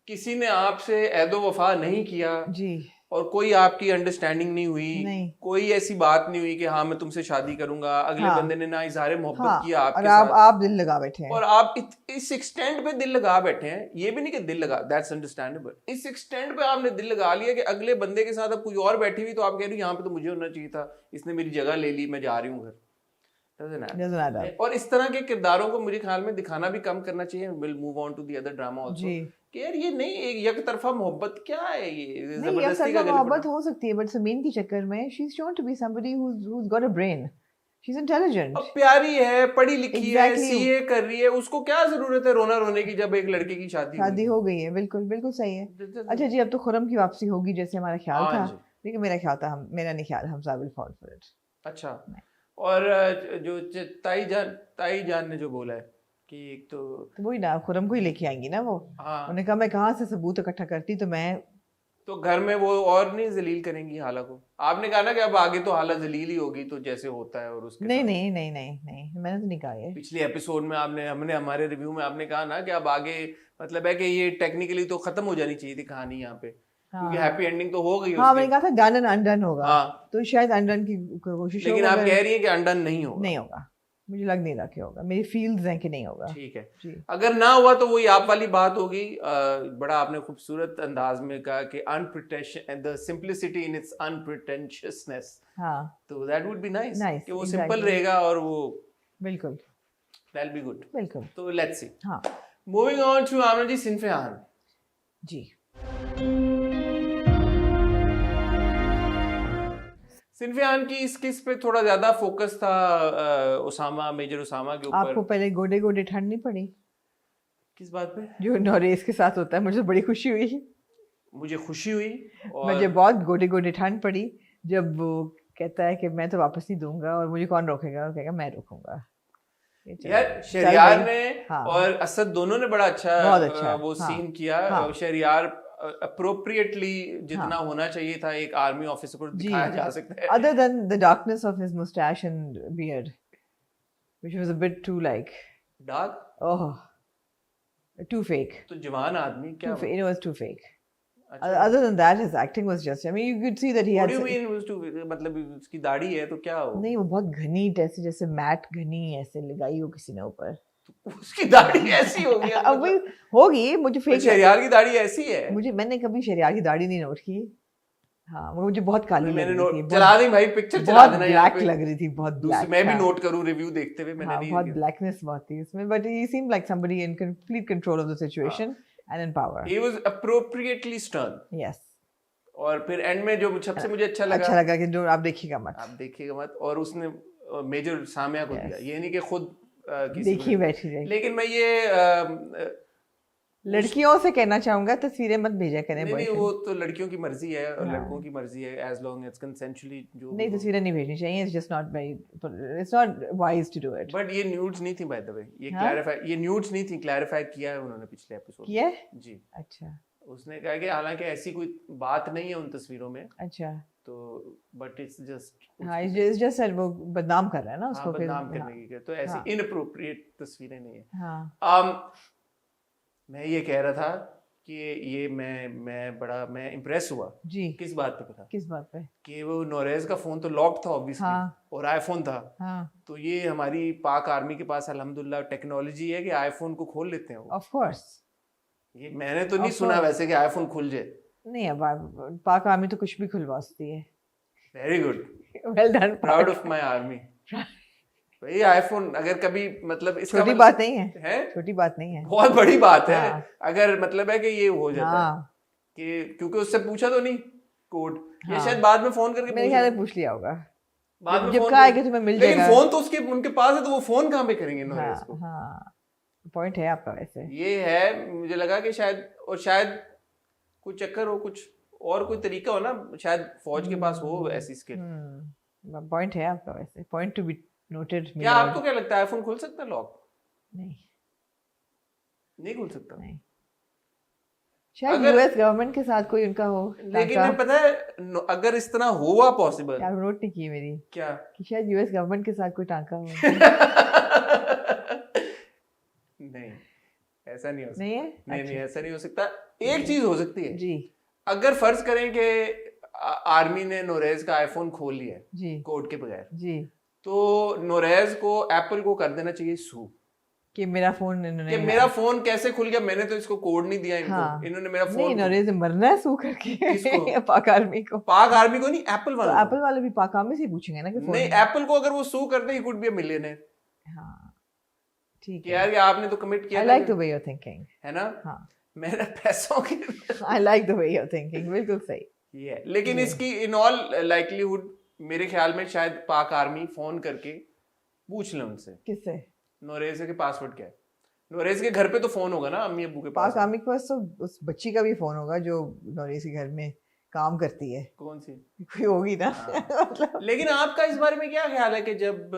किसी ने आपसे ऐदो वफा नहीं किया
जी,
और कोई आपकी अंडरस्टैंडिंग नहीं हुई,
नहीं,
कोई ऐसी बात नहीं हुई कि हाँ मैं तुमसे शादी करूंगा, अगले बंदे ने ना इजहार मोहब्बत किया आपके साथ,
आप दिल लगा बैठे हैं,
और आप इस एक्सटेंड पे दिल लगा बैठे हैं। ये भी नहीं कि दिल लगा, दैट्स अंडरस्टैंडेबल, इस एक्सटेंड पे आपने दिल लगा लिया कि अगले बंदे के साथ अब कोई और बैठी हुई तो आप कह रही हो यहाँ पे तो मुझे होना चाहिए था, इसने मेरी जगह ले ली, मैं जा रही हूँ घर। और इस तरह के किरदारों को मुझे ख्याल में दिखाना भी कम करना चाहिए। Will move on to the other drama also कि यार ये नहीं, एक यकतरफा मोहब्बत क्या है, ये जबरदस्ती का
मोहब्बत हो सकती है, बट समीन के चक्कर में she is shown to be somebody who's got a brain, she is intelligent,
अब प्यारी है, पढ़ी लिखी है, सीए कर रही है, उसको क्या जरूरत है रोना रोने की जब एक लड़के की शादी
हो गई है। बिल्कुल बिल्कुल सही है। अच्छा जी, अब तो खुरम की वापसी होगी जैसे हमारा ख्याल था, लेकिन मेरा नहीं ख्याल Hamza will fall for it.
अच्छा, और जो ताई जान ने जो बोला है कि एक तो
वही ना, खुरम को ही लेके आएंगी ना वो। हाँ, उन्होंने कहा मैं कहाँ से सबूत इकट्ठा करती, तो मैं
तो घर में वो और नहीं जलील करेंगी हाला को। आपने कहा ना कि अब आगे तो हाला जलील ही होगी, तो जैसे होता है, और उसके
नहीं मैंने तो नहीं कहा है।
पिछले एपिसोड में हमने हमारे रिव्यू में आपने कहा ना कि अब आगे मतलब है कि ये टेक्निकली तो खत्म हो जानी चाहिए थी कहानी यहाँ पे, क्योंकि हैप्पी एंडिंग तो हो गई।
हाँ, मैंने कहा था डन एंड अनडन होगा।
हाँ,
तो शायद अनडन की कोशिश,
लेकिन आप कह रही हैं कि अनडन नहीं होगा।
मुझे लग नहीं रहा कि होगा, मेरी फील्स हैं कि नहीं होगा।
ठीक है जी। अगर ना हुआ तो वही आप वाली बात होगी। बड़ा आपने खूबसूरत अंदाज में कहा कि अनप्रिटेंशन, द सिंपलिसिटी इन इट्स अनप्रिटेंशियसनेस। हाँ, तो दैट वुड बी नाइस कि वो सिंपल रहेगा और वो बिल्कुल दैट बी गुड। बिल्कुल, तो लेट्स सी। हाँ, मूविंग ऑन टू आमना जी, सिन्फ़े आहन जी। सिन्फ़े आहन की इस किस पे थोड़ा ज्यादा फोकस था, मेजर उसामा के ऊपर।
आपको पहले गोडे गोडे ठंड नहीं पड़ी?
किस बात पे?
जो नोरेस के साथ होता है। मुझे बड़ी खुशी हुई,
और
मुझे बहुत गोडे गोडे ठंड पड़ी जब वो कहता है कि मैं तो वापस नहीं दूंगा और मुझे कौन रोकेगा, और कहेगा मैं रोकूंगा।
यार शहरियार ने और असद दोनों ने बड़ा अच्छा वो सीन किया। शहरियार appropriately जितना होना चाहिए था एक आर्मी ऑफिसर को दिखाया जा सकता है,
other than the darkness of his mustache and beard, which was a bit too like
dark,
too fake.
तो जवान आदमी क्या,
it was too fake. Other than that, his acting was just, I mean, you could see that he had.
What do you mean was too fake? मतलब उसकी दाढ़ी है तो क्या हो?
नहीं, वो बहुत घनी जैसे मैट घनी ऐसे लगाई हो किसी ने ऊपर।
उसकी दाढ़ी ऐसी होगी
अब वही होगी, मुझे फेक।
शहरियार की दाढ़ी ऐसी है?
मैंने कभी शहरियार की दाढ़ी नहीं नोट की। हाँ, मुझे बहुत काली लग रही थी।
चला दी भाई, पिक्चर चला देना।
ब्लैक लग रही थी, बहुत ब्लैक।
मैं भी नोट करूं रिव्यू देखते हुए, मैंने नहीं,
बहुत ब्लैकनेस बहुत थी इसमें, but he seemed like somebody in complete control of the situation and in power.
He was appropriately stern.
Yes.
और फिर एंड में जो सबसे मुझे अच्छा लगा कि
जो आप देखिएगा मत,
और उसने मेजर सामिया को दिया, ये नहीं कि खुद
देखी बैठी रही।
लेकिन मैं ये
लड़कियों से कहना चाहूंगा तस्वीरें मत भेजा करें।
नहीं, वो तो लड़कियों की मर्जी है और लड़कों की मर्जी है, एज लॉन्ग एज कंसेंशुअली। जो
नहीं, तस्वीरें नहीं भेजनी चाहिए, it's just not very, it's not wise to do it.
But ये न्यूड्स नहीं थी बाय द वे, ये क्लैरिफाई, ये न्यूड्स नहीं थी, क्लैरिफाई किया है उन्होंने पिछले एपिसोड में।
किया
जी।
अच्छा,
उसने कहा कि हालांकि ऐसी कोई बात नहीं है उन तस्वीरों में।
अच्छा,
तो बट इट्स जस्ट,
हाँ, इट्स जस्ट वो बदनाम कर रहा है ना उसको,
बदनाम करने की। तो ऐसी इनअप्रोप्रिएट तस्वीरें नहीं है।
हाँ,
मैं ये कह रहा था कि ये मैं इम्प्रेस हुआ जी। किस बात पे पता?
किस बात पे?
कि वो नोरेज का फोन तो लॉक था ऑब्वियसली, और आईफोन था। तो ये हमारी पाक आर्मी के पास अल्हम्दुलिल्लाह टेक्नोलॉजी है कि आईफोन को खोल लेते हैं वो।
Of course.
ये मैंने तो नहीं सुना वैसे कि आईफोन खुल जाए।
नहीं, अब पाक आर्मी तो कुछ भी खुलवा सकती है।
Very good,
well done,
proud of my army. भाई आईफोन अगर कभी मतलब इसका
छोटी
मतलब
बात नहीं है,
है,
छोटी बात नहीं है।
बहुत बड़ी बात है।
हाँ।
अगर मतलब है कि ये हो जाता है
हाँ
कि क्योंकि उससे पूछा तो नहीं कोड, ये
हाँ,
शायद बाद में फोन करके
मेरे
पूछ
ख्याल
रहे
में पूछ लिया होगा
बाद में
जब
फोन
कहा है
करके।
कि तुम्हें मिल
लेकिन
जाएगा।
फोन तो उसके उनके पास है, तो वो फोन कहाँ पे करेंगे नोरेस को?
हाँ, पॉइंट है आपका वैसे।
ये है, मुझे लगा कि शायद, और शायद कोई चक्कर हो, कुछ और कोई तरीका हो ना, शायद फौज के पास हो ऐसी स्किल।
पॉइंट है आपका वैसे, पॉइंट टू बी नोटेड।
क्या आपको क्या लगता है, आईफोन खुल सकता है लॉक?
नहीं,
नहीं खुल सकता।
नहीं, शायद
अगर
यूएस गवर्नमेंट के साथ कोई उनका हो
लेकिन मैं पता है अगर इस तरह हुआ पॉसिबल,
यार नोट नहीं की मेरी
क्या
कि शायद यूएस गवर्नमेंट के साथ कोई टांका हो।
नहीं, ऐसा नहीं हो सकता।
नहीं है?
नहीं
अच्छा।
नहीं, ऐसा नहीं हो सकता। एक चीज हो सकती है
जी
अगर फर्ज करें कि आर्मी ने नोरेज का आईफोन खोल लिया है
जी
कोड के बगैर,
जी,
तो नोरेज को एप्पल को कर देना चाहिए सू
कि मेरा फोन इन्होंने
कि मेरा फोन कैसे खुल गया, मैंने तो इसको कोड नहीं दिया इनको,
हाँ।
इन्होंने मेरा
नहीं,
फोन
नरेश मरना है सू करके।
किसको?
पाक आर्मी को।
पाक आर्मी को नहीं, एप्पल
तो
वालों को।
एप्पल वाले भी पाक आर्मी से ही पूछेंगे ना कि फोन।
नहीं, एप्पल को अगर वो सू करते he could be a millionaire.
हाँ ठीक
कि
है,
यार ये आपने तो कमिट किया
आई
था
लाइक द
कि-
वे यू थिंकिंग।
है ना,
हाँ,
मेरा पैसों की
आई like the way you thinking, बिल्कुल सही।
ये है। लेकिन
जी।
इसकी इन ऑल लाइकलीहुड मेरे ख्याल में शायद पाक आर्मी फोन करके पूछ ले उनसे
किससे?
नोरेज के पासवर्ड क्या है। नोरेज के घर पे तो फोन होगा ना अम्मी अब्बू के पास।
पाक आर्मी के पास तो उस बच्ची का भी फोन होगा जो नरेश के घर में काम करती है,
कौन सी?
कोई होगी ना।
हाँ।
मतलब
लेकिन आपका इस बारे में क्या ख्याल है कि जब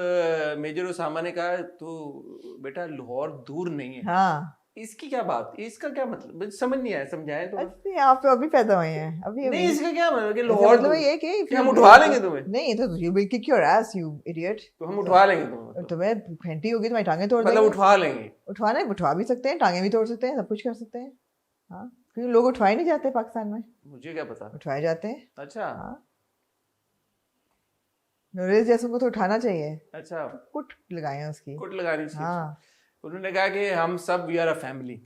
मेजर उसामा ने कहा तो बेटा लाहौर दूर नहीं है,
हाँ,
इसकी क्या बात, इसका क्या मतलब, मुझे समझ नहीं आया, समझाएं तो।
अच्छे आप तो अभी पैदा हुए हैं, अभी
नहीं,
अभी।
इसका क्या मतलब कि
इसका
लाहौर
मतलब
दूर,
ये कि
कि हम उठवा लेंगे तुम्हें?
नहीं तो you will kick your S U idiot.
तो हम उठवा लेंगे तुम्हें,
तुम्हें घंटी होगी तुम्हारी टांगे तोड़
मतलब
देंगे।
उठवा लेंगे।
उठवाना उठवा भी सकते हैं, टांगे भी तोड़ सकते हैं, सब कुछ कर सकते हैं। हाँ, क्योंकि लोग उठवाए नहीं जाते पाकिस्तान में,
मुझे क्या पता।
उठवाए जाते हैं।
अच्छा
हाँ, नूरेश जैसों को तो उठाना चाहिए,
अच्छा,
कुट लगाए उसकी।
कुट लगानी चाहिए।
हाँ
उन्होंने कहा कि हम सब वी आर अ फैमिली।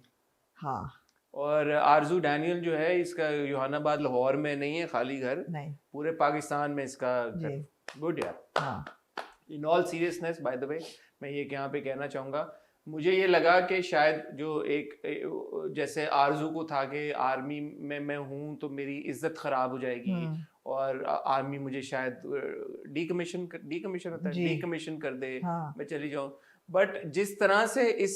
हाँ,
और आरजू डैनियल जो है, इसका योहानाबाद लाहौर में नहीं है खाली घर,
नहीं
पूरे पाकिस्तान में इसका
जी।
घर। गुड यार।
हाँ
in all seriousness by the way, मैं ये यहाँ पे कहना चाहूँगा, मुझे ये लगा कि शायद जो एक जैसे आरजू को था कि आर्मी में मैं हूँ तो मेरी इज्जत खराब हो जाएगी और आर्मी मुझे शायद डीकमीशन होता है,
जी।
डीकमीशन कर दे,
हाँ
मैं चली जाऊँ। बट जिस तरह से इस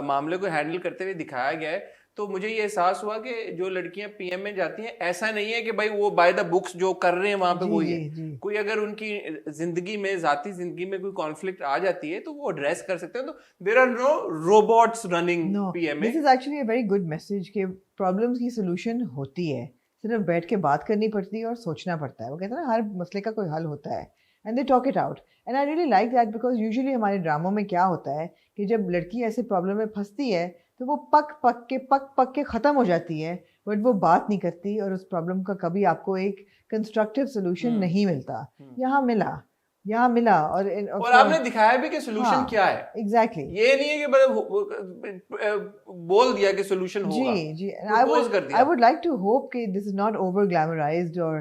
मामले को हैंडल करते हुए दिखाया गया है, तो मुझे ये एहसास हुआ कि जो लड़कियां पीएम में जाती हैं, ऐसा नहीं है कि भाई वो बाय द बुक्स जो कर रहे हैं वहां पे
जी,
वही
जी,
है।
जी।
कोई अगर उनकी जिंदगी में, जाती जिंदगी में कोई कॉन्फ्लिक्ट आ जाती है तो वो एड्रेस कर सकते हैं। तो there are no robots running
no,
PM
this
में।
Is actually a very good message कि प्रॉब्लम्स की सोल्यूशन होती है, सिर्फ बैठ के बात करनी पड़ती है और सोचना पड़ता है। वो कहते हैं ना हर मसले का कोई हल होता है, and they talk it out. And I really like that because usually हमारे ड्रामों में क्या होता है कि जब लड़की ऐसे प्रॉब्लम में फंसती है तो वो पक के ख़त्म हो जाती है, बट वो बात नहीं करती और उस प्रॉब्लम का कभी आपको एक कंस्ट्रक्टिव सोल्यूशन नहीं मिलता। यहाँ मिला
और आपने दिखाया भी कि सोल्यूशन
हाँ,
क्या है।
एग्जैक्टली।
ये नहीं है कि मतलब बोल दिया कि सोल्यूशन होगा,
जी,
propose कर दिया।
I would like to hope कि this is not over glamorized और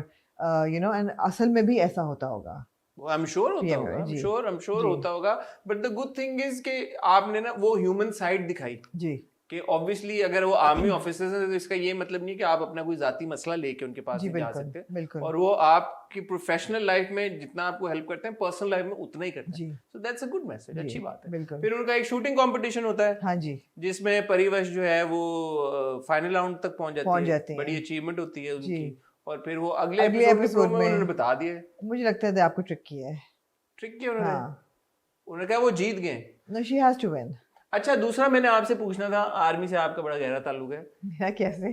and असल में भी ऐसा होता होगा।
आई एम श्योर होता
PM
होगा,
में, जी।
आई एम श्योर
जी।
होता होगा। But the good thing is कि आपने ना वो ह्यूमन साइड दिखाई
जी
कि ऑब्वियसली अगर वो आर्मी ऑफिसर्स हैं तो इसका ये मतलब नहीं कि आप अपना कोई जाती मसला लेके उनके पास
जी,
नहीं जा
बिल्कुल
सकते।
बिल्कुल।
और वो आपकी प्रोफेशनल लाइफ में जितना आपको हेल्प करते हैं, पर्सनल लाइफ में उतना ही करते हैं।
जी
so that's a good message,
जी,
अच्छी बात है।
बिल्कुल।
फिर उनका एक शूटिंग कंपटीशन होता है
हाँ जी
जिसमें परिवश जो है वो फाइनल राउंड तक पहुंच
पहुंच
जाती
जाते
है,
हैं।
बड़ी अचीवमेंट होती है
जी।
उनकी। और फिर वो अगले
अगले
एपिसोड
एपिसोड
में
में
उन्होंने बता दिए,
मुझे लगता है आपको ट्रिक किया है।
ट्रिक किया उन्होंने।
हाँ,
उन्होंने कहा वो जीत गए।
No she has to win.
अच्छा, दूसरा मैंने आपसे पूछना था, आर्मी से आपका बड़ा गहरा ताल्लुक है
मेरा कैसे?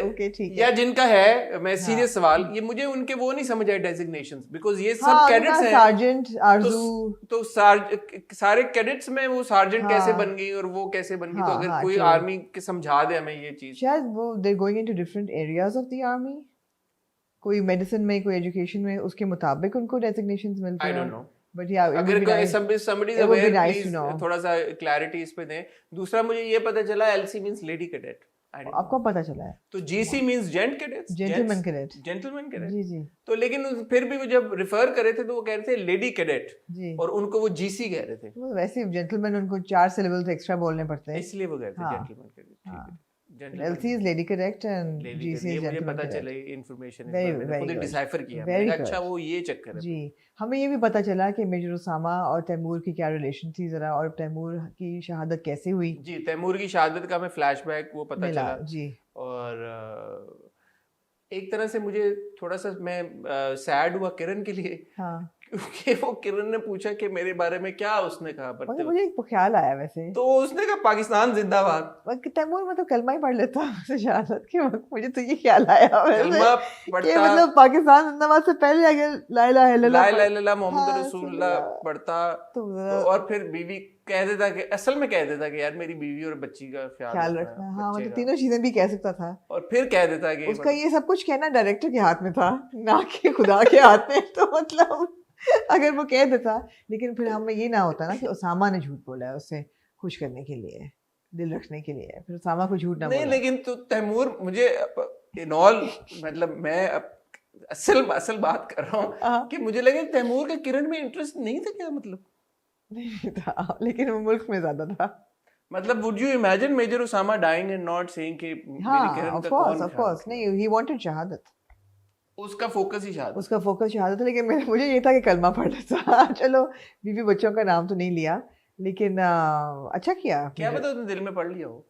ओके ठीक है।
या जिनका है, मैं सीरियस सवाल, ये मुझे उनके वो नहीं समझ आए डेजिग्नेशंस, बिकॉज ये सब
हाँ,
कैडेट्स हैं।
सार्जेंट आरजू।
तो सारे कैडेट्स में वो सार्जेंट कैसे
हाँ।
बन गई और वो कैसे बन गई? तो
हाँ,
अगर
हाँ,
कोई
true।
आर्मी के समझा दे हमें ये चीज।
शायद वो they going into different areas of the army, कोई मेडिसिन में, कोई एजुकेशन में, उसके मुताबिक उनको डेजिग्नेशंस मिलते
आई
हैं।
डोंट नो,
बट या
अगर somebody is
it would be
aware,
nice to
please
know।
थोड़ा सा क्लैरिटी इस पे दें। दूसरा मुझे ये पता चला LC means lady cadet. I didn't
आपको पता चला है?
तो GC means gent cadets,
gentleman cadet.
Gentleman cadet.
जी जी
तो लेकिन फिर भी वो जब रिफर कर रहे थे तो वो कह रहे थे लेडी कैडेट,
जी।
और उनको वो GC कह रहे थे,
वो वैसे जेंटलमैन उनको 4 सिलेबल्स एक्स्ट्रा बोलने पड़ते हैं,
इसलिए वो कह रहे थे
हाँ,
जेंटलमैन कैडेट। ठीक
हाँ।
है,
LC is lady cadet and
lady
GC
cadet,
is
ये मुझे
gentleman
पता
cadet।
चला, इन्फॉर्मेशन
Very,
मैंने
very
खुद ही
good.
डिसाइफर किया,
Very
मैंने कहा अच्छा
good.
वो ये चक्कर है।
जी, हमें ये भी पता चला कि मेजर उसामा और तैमूर की क्या रिलेशन थी ज़रा, और तैमूर की शहादत कैसे हुई
जी, तैमूर की शहादत का हमें फ्लैशबैक वो पता
मिला।
चला,
जी
और एक तरह से मुझे थोड़ा सा मैं सैड हुआ किरण के लिए,
हाँ,
क्योंकि वो किरण ने पूछा कि मेरे बारे में क्या उसने कहा,
मगर मुझे एक ख्याल आया वैसे,
तो उसने कहा पाकिस्तान जिंदाबाद।
तैमूर मतलब कलमा ही पढ़ लेता शहादत के वक्त, मुझे तो ये ख्याल आया वैसे
कलमा
कि
पढ़ता,
मतलब पाकिस्तान जिंदाबाद से पहले अगर ला इलाहा
ला
इल्लल्लाह
इलाहा इल्लल्लाह मोहम्मद
हाँ,
रसूलुल्लाह पढ़ता,
तो
तो और फिर बीवी कह देता कि असल में कह देता कि यार मेरी बीवी और बच्ची का
ख्याल रखना, हाँ मतलब तीनों चीजें भी कह सकता था,
और फिर कह देता कि
उसका ये सब कुछ कहना डायरेक्टर के हाथ में था, ना कि खुदा के हाथ में। तो मतलब अगर वो कह देता, लेकिन फिर हमें ये ना होता ना कि उसामा ने झूठ बोला है उससे खुश करने के लिए, दिल रखने के लिए, फिर उसामा को झूठ ना
नहीं,
बोला।
लेकिन तो तैमूर मुझे इन ऑल मतलब मैं असल बात कर रहा हूँ कि मुझे लगे तैमूर का किरण में इंटरेस्ट नहीं था क्या, मतलब
नहीं था, लेकिन वो मुल्क में ज्यादा था।
मतलब would you imagine major Usama dying and not saying कि मेरी किरण का कौन
ऑफ कोर्स नहीं, ही वांटेड शहादत,
उसका फोकस ही शहादत,
उसका फोकस शहादत था, लेकिन मुझे ये था कि कलमा पढ़ लेता। चलो बीवी बच्चों का नाम तो नहीं लिया, लेकिन अच्छा किया।
क्या पता उसने दिल में पढ़ लिया हो,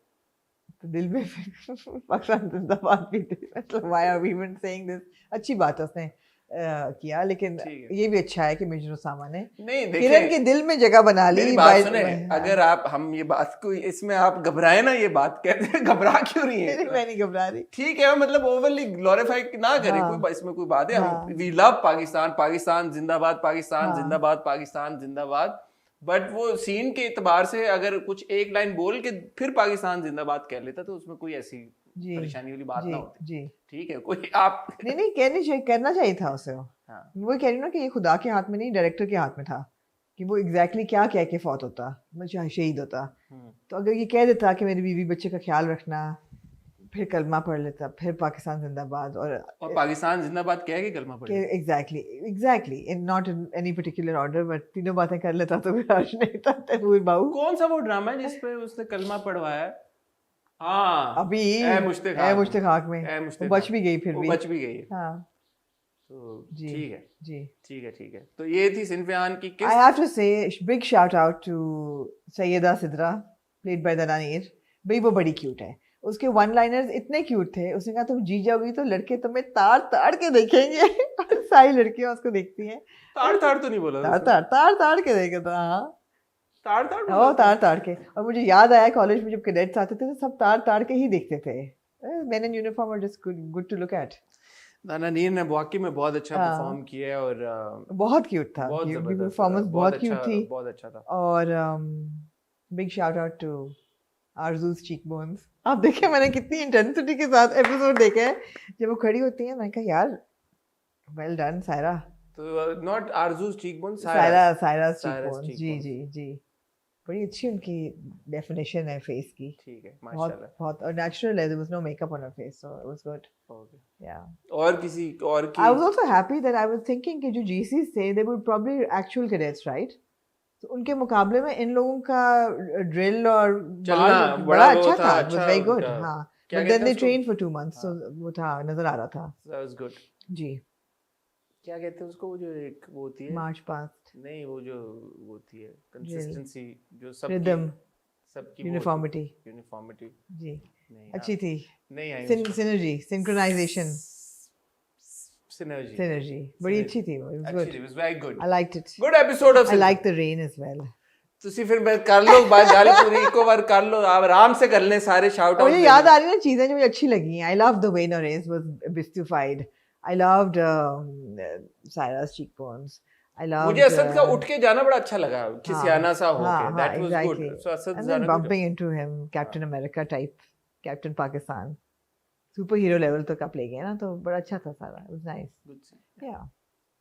तो दिल में पाकिस्तान जिंदाबाद भी थी, मतलब why are we even saying this, अच्छी बात है उसने किया, लेकिन ये भी अच्छा है कि मेजर उसामा ने
नहीं
किरण के दिल में जगह बना ली।
मेरी बात सुने, अगर आप हम ये बात को इसमें आप घबराए ना, ये बात कहते हैं घबरा क्यों रही है?
मैं नहीं घबरा रही,
ठीक है, मतलब ओवरली ग्लोरीफाई ना करें, कोई इसमें कोई बात है, हम वी लव पाकिस्तान, पाकिस्तान जिंदाबाद, पाकिस्तान जिंदाबाद, पाकिस्तान जिंदाबाद, बट वो सीन के एतबार से अगर कुछ एक लाइन बोल के फिर पाकिस्तान जिंदाबाद कह लेता तो उसमें कोई ऐसी परेशानी वाली बात ना होती।
जी
ठीक है, कोई आप
नहीं करना चाहिए था उसे।
हाँ।
वो कह रही ना कि ये खुदा के हाथ में नहीं, डायरेक्टर के हाथ में था कि वो एग्जैक्टली क्या कह के फौत होता, मतलब शहीद होता। तो अगर ये कह देता कि मेरी बीवी बच्चे का ख्याल रखना, फिर कलमा पढ़ लेता, फिर पाकिस्तान जिंदाबाद, और
पाकिस्तान जिंदाबाद कह के कलमा पढ़ लेता,
exactly in not in any particular order, but तीनों बातें कर लेता तो फिर अर्श नहीं था। तैमूर बाबू
कौन सा वो ड्रामा है जिसपे उसने कलमा पढ़वाया? हाँ,
अभी मुश्ताक में वो बच भी गई, फिर भी
बच भी गई।
हाँ
तो
जी
ठीक है
जी
ठीक है। तो ये थी सिनफियान की किस।
I have to say big shout out to Syeda Sidra played by दनानीर। भाई वो बड़ी क्यूट है, उसके वन लाइनर्स इतने क्यूट थे। उसने कहा तुम जीत जाओगी तो लड़के तुम्हें ताड़ ताड़ के देखेंगे। और सारी लड़कियां उसको देखती हैं।
ताड़ ताड़ तो नहीं बोला,
ताड़ के देखे था। हाँ ताड़ ताड़ के। और मुझे याद आया कॉलेज में जब कैडेट्स आते थे तो सब ताड़ के ही देखते थे। मेन इन यूनिफॉर्म और just good to look at.
Dananeer ने वाकई में बहुत अच्छा परफॉर्म किया और
बहुत क्यूट था, परफॉर्मेंस बहुत क्यूट थी,
बहुत अच्छा था।
और big shout out to Arzoo's cheekbones. आप देखें मैंने कितनी इंटेंसिटी के साथ एपिसोड देखा है। जब वो खड़ी होती है मैंने कहा यार वेल डन सायरा।
तो नॉट आरज़ूज़ चीकबोन्स,
सायरा चीकबोन्स। जी बड़ी अच्छी उनकी डेफिनेशन है फेस की।
ठीक है, माशाल्लाह
बहुत और नेचुरल है। There was no makeup on her face, so it was good.
Okay
या
और किसी और की
I was also happy that I was thinking कि जो जीसीस थे they would probably actual cadets, right? तो उनके मुकाबले में इन लोगों का ड्रिल और बड़ा अच्छा था, इट वाज वेरी गुड। हां, but then they train for 2 months, so वो था, नजर आ रहा था।
That was good.
जी
क्या कहते हैं उसको, वो जो एक वो होती है
मार्च पास्ट,
नहीं वो जो वो होती है कंसिस्टेंसी, जो सब
रिदम,
सबकी
यूनिफॉर्मिटी जी अच्छी थी। नहीं आई सिनर्जी, सिंक्रोनाइजेशन, सिनर्जी बड़ी अच्छी थी। It
was very good,
I liked it.
Good episode of
I like the rain as well.
ਤੁਸੀਂ ਫਿਰ मैं कर लो बात गाली पूरी एक बार कर लो, आप आराम से कर लें सारे शाउट आउट।
मुझे याद आ रही है ना चीजें जो मुझे अच्छी लगी। I love the way Nargis was beautified. I loved Saira's cheekbones. I loved
मुझे असद का उठ के जाना बड़ा अच्छा लगा, खिसियाना सा होके, दैट वाज गुड। सो असद
जाना bumping into him, Captain America type, Captain Pakistan, super hero level तक आप ले गए ना, तो बड़ा अच्छा था सारा। It was nice.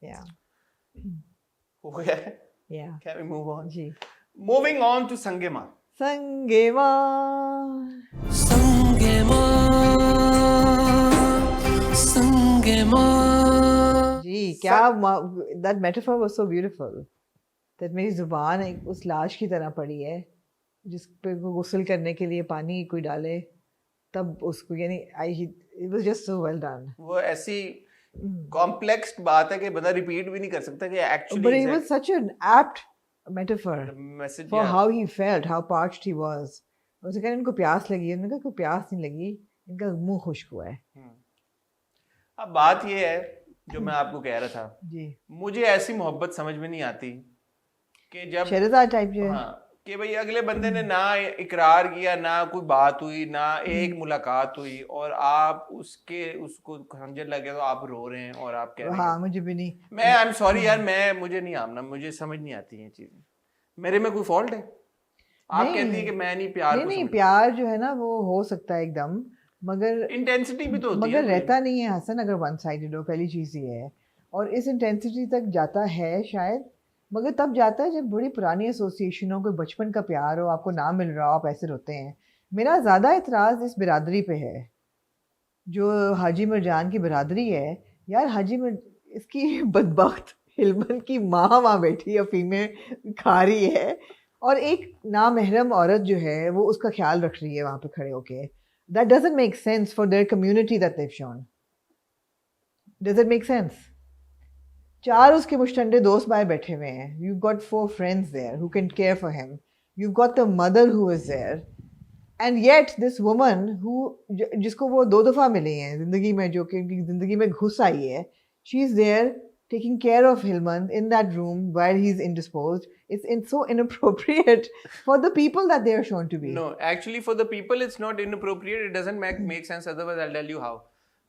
Yeah.
हो गया है?
Yeah.
Can we move on?
Ji.
Moving on to संगेमा।
संगेमा क्या that metaphor was so beautiful that मेरी जुबान एक उस लाश की तरह पड़ी है जिस पे वो गुस्ल करने के लिए पानी कोई डाले तब उसको यानी it was just so well done.
वो ऐसी कॉम्प्लेक्स बात है कि बंदा रिपीट भी नहीं कर सकता कि actually
But it was such an apt metaphor
message
for how he felt, how parched he was. उसे कहने इनको प्यास लगी है, उन्होंने कहा कोई प्यास नहीं लगी, इनका मुंह खुश्क हुआ है.
अब बात ये है जो मैं आपको कह रहा था,
जी.
मुझे ऐसी मोहब्बत समझ में नहीं आती कि जब
शहरज़ाद टाइप जो है.
हाँ कि भाई अगले बंदे ने ना इकरार किया, ना कोई बात हुई, ना एक मुलाकात हुई और आप उसको खंजर लग गया तो आप रो रहे हैं और आप कह रहे हैं
हाँ मुझे भी नहीं.
मैं आई एम सॉरी यार, मुझे नहीं आमना, मुझे समझ नहीं आती ये चीजें. मेरे में कोई फॉल्ट है? आप कहती है कि मैं नहीं प्यार को
नहीं प्यार जो है ना वो हो सकता है एकदम, मगर
इंटेंसिटी भी तो होती
मगर
है,
रहता नहीं है हसन अगर वन साइडेड हो. पहली चीज़ ये है, और इस इंटेंसिटी तक जाता है शायद, मगर तब जाता है जब बड़ी पुरानी एसोसिएशन हो, कोई बचपन का प्यार हो, आपको ना मिल रहा हो, आप ऐसे रोते हैं. मेरा ज़्यादा इतराज़ इस बिरादरी पे है जो हाजी मिर्जान की बिरादरी है. यार इसकी बदबख्त हिलमन की माँ वहाँ बैठी अफीमें खा रही है और एक नामहरम औरत जो है वो उसका ख्याल रख रही है वहाँ पे खड़े होके. That doesn't make sense for their community that they've shown. Does it make sense? 4 उसके मुश्तंडे दोस्त बाहर बैठे हुए हैं. You've got 4 friends there who can care for him. You've got the mother who is there. And yet this woman जिसको वो 2 दफ़ा मिली हैं ज़िंदगी में, जो कि उनकी ज़िंदगी में घुस आई है, she is there taking care of Hilman in that room while he's indisposed. It's so inappropriate for the people that they are shown to be.
No, actually for the people it's not inappropriate. It doesn't make sense. Otherwise I'll tell you how.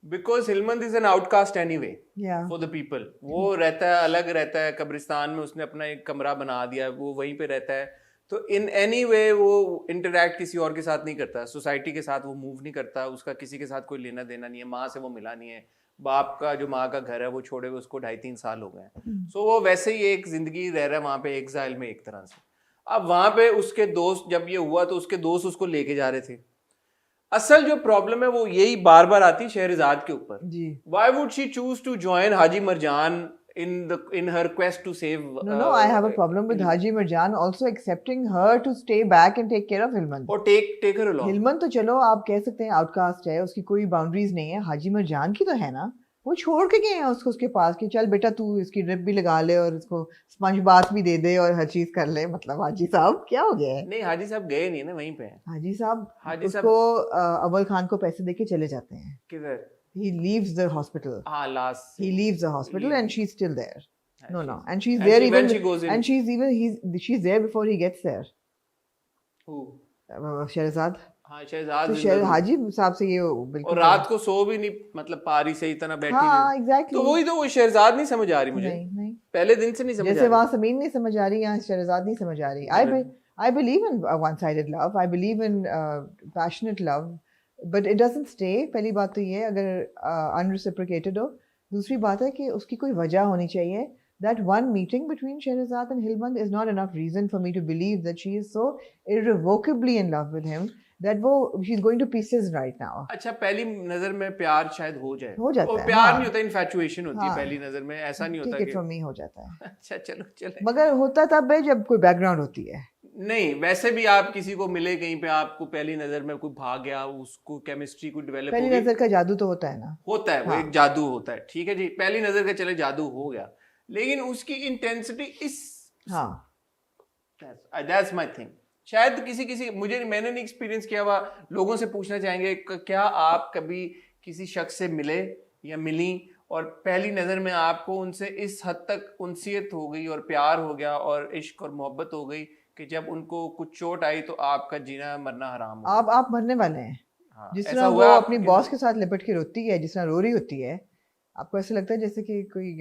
Because Hilmand is an outcast anyway.
Yeah.
For the people. वो रहता है, अलग रहता है कब्रिस्तान में, उसने अपना एक कमरा बना दिया, वो वहीं पे रहता है. तो इन एनी वे वो इंटरैक्ट किसी और के साथ नहीं करता, सोसाइटी के साथ वो मूव नहीं करता, उसका किसी के साथ कोई लेना देना नहीं है, माँ से वो मिला नहीं है, बाप का जो माँ का घर है वो छोड़े हुए उसको 2.5-3 साल हो गए. सो वो वैसे ही एक जिंदगी रह रहा है वहाँ पे एग्जाइल में एक तरह से. अब वहाँ पे उसके दोस्त, जब ये हुआ तो उसके दोस्त उसको लेके जा रहे थे. असल जो प्रॉब्लम है वो यही बार बार आती शहरजाद के ऊपर. Why would she choose to join Haji Marjan in her quest to save?
No, I have a problem with Haji Marjan also accepting her to stay back and take care of Hilman.
Or take her along.
Hilman तो चलो आप कह सकते हैं outcast है, उसकी कोई boundaries नहीं है. हाजी मरजान की तो है ना, वो छोड़ के गए हैं उसके पास कि चल बेटा तू इसकी ड्रिप भी लगा ले और इसको स्पंज बाथ भी दे दे और हर चीज कर ले. मतलब हाजी साहब क्या हो गया है?
नहीं, हाजी साहब गए नहीं ना, वहीं पे हैं.
हाजी साहब उसको अव्वल खान को पैसे देके चले जाते हैं.
किधर?
He leaves the hospital.
Last.
He leaves the hospital and she's still there. No, and she's there even.
She goes in.
And she's there before he gets there.
Who?
Shahrzad.
हाँ, शहरजाद.
तो हाजी साहब से ये बिल्कुल.
और रात को सो भी नहीं, मतलब पारी से इतना बैठी.
हाँ, exactly.
तो वही तो वो शहरजाद नहीं समझ आ रही मुझे.
नहीं.
पहले दिन से नहीं समझ आ रही.
जैसे वहाँ समीन नहीं समझ आ रही, यहाँ शहरजाद नहीं समझ आ रही. I believe in one-sided love. I believe in passionate love. But it doesn't stay. पहली बात तो ये है अगर unreciprocated हो. दूसरी बात है कि उसकी कोई वजह होनी चाहिए. That one meeting between Shehrazad and Hilmand is not enough reason for me to believe that she is so irrevocably in love with him that she's going to pieces right now.
अच्छा, पहली नजर में प्यार शायद हो जाए.
हो जाता है.
प्यार नहीं होता, इन्फैचुएशन होती है पहली नजर में. ऐसा नहीं होता
कि for me हो जाता है.
अच्छा चलो चले.
मगर होता तब है जब कोई बैकग्राउंड होती है.
नहीं, वैसे भी आप किसी को मिले कहीं पे, आपको पहली नजर में कोई भाग गया, उसको केमिस्ट्री को डेवलप
पहली नजर का जादू तो होता है ना.
होता है. वो एक जादू होता है. ठीक है जी, पहली नजर का चले जादू हो गया, लेकिन उसकी इंटेंसिटी इस दैट्स माय थिंग. शायद किसी मैंने नहीं एक्सपीरियंस किया हुआ. लोगों से पूछना चाहेंगे क्या आप कभी किसी शख्स से मिले या मिली और पहली नजर में आपको उनसे इस हद तक उनसियत हो गई और प्यार हो गया और इश्क और मोहब्बत हो गई कि जब उनको कुछ चोट आई तो आपका जीना मरना हराम हो गया?
आप मरने वाले हैं. जिस तरह वो अपनी बॉस के साथ लिपट के रोती है, जिस तरह रो रही होती है, आपको ऐसे लगता है जैसे कि कोई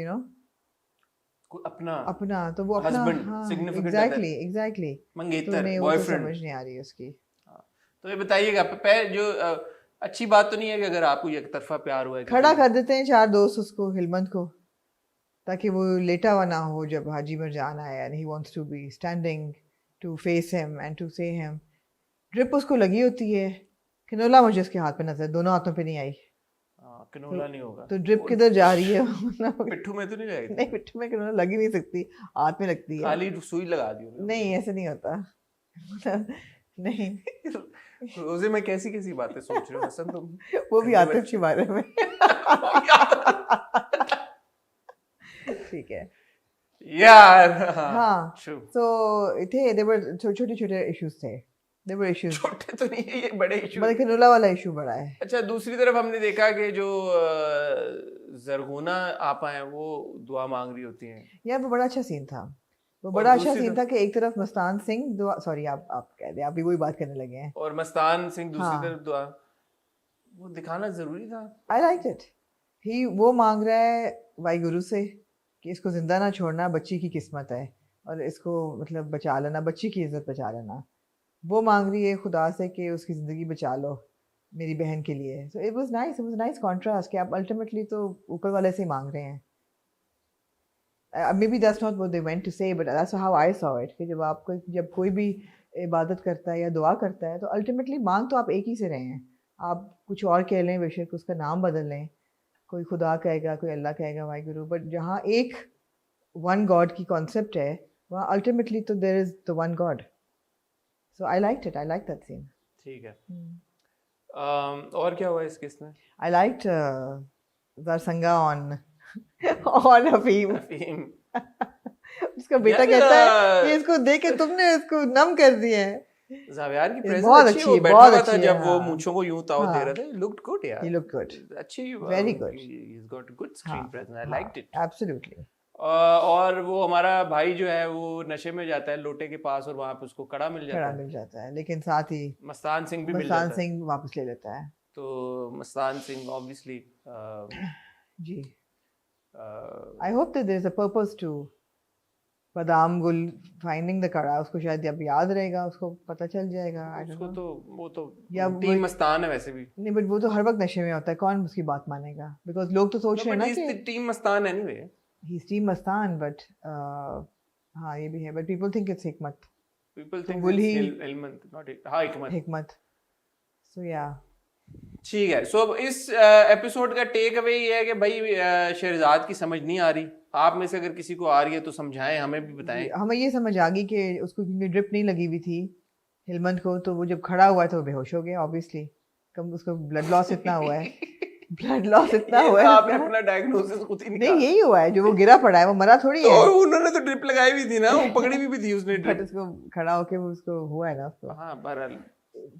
अपना तो वो अपना सिग्निफिकेंट एग्जैक्टली मंगेतर बॉयफ्रेंड समझ नहीं आ रही उसकी.
तो ये बताइएगा जो अच्छी बात तो नहीं है कि अगर आपको एक तरफा प्यार हुआ है,
खड़ा कर देते हैं 4 दोस्त उसको, हिलमंद को, ताकि वो लेटा हुआ ना हो जब हाजी मरजान आया and he wants to be standing to face him and to say him. Drip उसको लगी होती है, किनोला मुझे उसके हाथ पे नजर, दोनों हाथों पे नहीं आई.
कैनोला नहीं होगा
तो ड्रिप किधर जा रही है?
पिट्ठू में तो नहीं जाएगी?
नहीं, पिट्ठू में कैनोला लग ही नहीं सकती, हाथ में लगती है।
खाली सुई लगा दी होगी।
नहीं, ऐसे नहीं होता। नहीं।
रोजे में कैसी कैसी बातें सोच रहे हो हसन तुम?
वो भी आतिफ के बारे में। ठीक है
यार।
हाँ,
true.
तो थे, देवर छोटे छोटे इश्यूज थे, देवर इश्यूज।
छोटे तो नहीं है, ये बड़े इशू।
बल्कि कैनोला वाला इशू बड़ा है।
अच्छा, दूसरी तरफ हमने देखा कि जो जरगुना आपा हैं वो दुआ मांग रही होती हैं।
यार वो बड़ा अच्छा सीन था, वो
और
बड़ा अच्छा
दूसरी
सीन था कि एक तरफ मस्तान सिंह दुआ, सॉरी आप कह दे, आप भी वही बात करने लगे हैं।
और मस्तान सिंह दूसरी
हाँ।
तरफ दुआ, वो दिखाना जरूरी था।
I like it. वो मांग रहा है वाहिगुरु से कि इसको जिंदा ना छोड़ना, बच्ची की किस्मत है, और इसको मतलब बचा लेना, बच्ची की इज्जत बचा लेना। वो मांग रही है खुदा से कि उसकी ज़िंदगी बचा लो मेरी बहन के लिए। सो इट वाज नाइस कॉन्ट्रास्ट कि आप अल्टीमेटली तो ऊपर वाले से ही मांग रहे हैं। Maybe that's not what they went to say, but that's how I saw it कि जब कोई भी इबादत करता है या दुआ करता है तो अल्टीमेटली मांग तो आप एक ही से रहे हैं। आप कुछ और कह लें, बेशक उसका नाम बदल लें, कोई खुदा कहेगा, कोई अल्लाह कहेगा, वाहिगुरु, बट जहाँ एक वन गॉड की कॉन्सेप्ट है वहाँ अल्टीमेटली तो there is the one God. So I like that scene.
ठीक है। और क्या हुआ इस केस में?
आई लाइक्ड Zarsanga on अफीम। उसका बेटा कहता है कि इसको देख के तुमने इसको नम कर दिया है।
ज़ावियार की प्रेजेंस
बहुत
अच्छी,
अच्छी
वो
है,
बैठा
बहुत
हुआ था
अच्छी है,
जब वो
हाँ।
मूंछों को यूं ताव दे
हाँ।
रहा था। लुक्ड गुड यार,
He looked good.
अच्छी,
Very good.
he's got good screen
हाँ,
presence, I liked it.
Absolutely.
और वो हमारा भाई जो है वो नशे में जाता है लोटे के पास और वहां पे उसको कड़ा मिल जाता
खड़ा
है।
मिल जाता है, लेकिन साथ ही
मस्तान सिंह भी मिल
मस्तान
जाता है।
सिंह वापस ले लेता है।
तो मस्तान सिंह ऑब्वियसली
जी। I hope that there is a purpose to बादाम गुल फाइंडिंग द कड़ा। उसको शायद अब याद रहेगा, उसको पता चल जाएगा। I don't
उसको
know.
तो वो तो
या
टीम
वो-
मस्तान है वैसे भी।
नहीं, बट वो तो हर वक्त नशे में होता है, कौन उसकी बात मानेगा? बिकॉज लोग तो सोच रहे हैं ना कि
team Mastan anyway.
He is team Mastan, but हाँ ये भी है, but people think it's Hikmat.
People
तो
think
will
it's
he-
Hilmat, not हाँ हिकमत।
हिकमत। सो या
ठीक है। सो इस एपिसोड का टेक अवे ये है कि भाई शहरजाद की समझ नहीं आ रही। आप में से अगर किसी को आ रही है तो समझाएं, हमें भी बताएं।
हमें ये समझ आ गई कि उसको क्योंकि ड्रिप नहीं लगी हुई थी हिलमत को, तो वो जब खड़ा हुआ तो वो बेहोश हो गया ऑब्वियसली। कम उसको ब्लड लॉस इतना हुआ है, ब्लड लॉस इतना
ये
हुआ
तो
है
आपने
उसका।
अपना डायग्नोसिस खुद ही
नहीं,
निकाला।
यही हुआ है, जो वो गिरा पड़ा है, वो मरा थोड़ी है।
तो उन्होंने तो ड्रिप लगाई भी थी ना, वो पकड़ी भी थी उसने
बट
ड्रिप।
उसको खड़ा होके वो उसको हुआ है ना, उसको
हाँ बहरहाल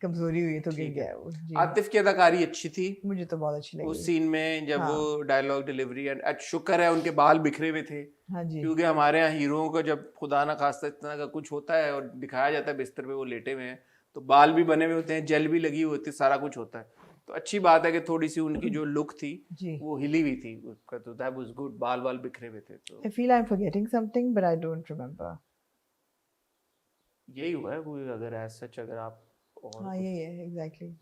कमजोरी हुई तो गिर
ठीक
गया
है।
है वो। जी,
आतिफ की अदाकारी अच्छी थी
मुझे तो बहुत अच्छी लगी।
उस सीन में जब
हाँ।
वो डायलॉग डिलीवरी एंड शुक्र है उनके बाल बिखरे हुए थे,
हाँ जी,
क्योंकि हमारे यहाँ हीरोओं को जब खुदा ना खास्ता इतना का कुछ होता है और दिखाया जाता है बिस्तर पे वो लेटे हुए हैं तो बाल भी बने हुए होते हैं, जेल भी लगी हुई होती है, सारा कुछ होता है। तो अच्छी बात है कि थोड़ी सी उनकी जो लुक थी
जी।
वो हिली हुई थी उसका, तो दैट वाज गुड। बाल बिखरे हुए थे तो
I feel I'm forgetting something, but I don't remember.
यही हुआ है कोई अगर एज सच अगर आप और
हाँ ये exactly.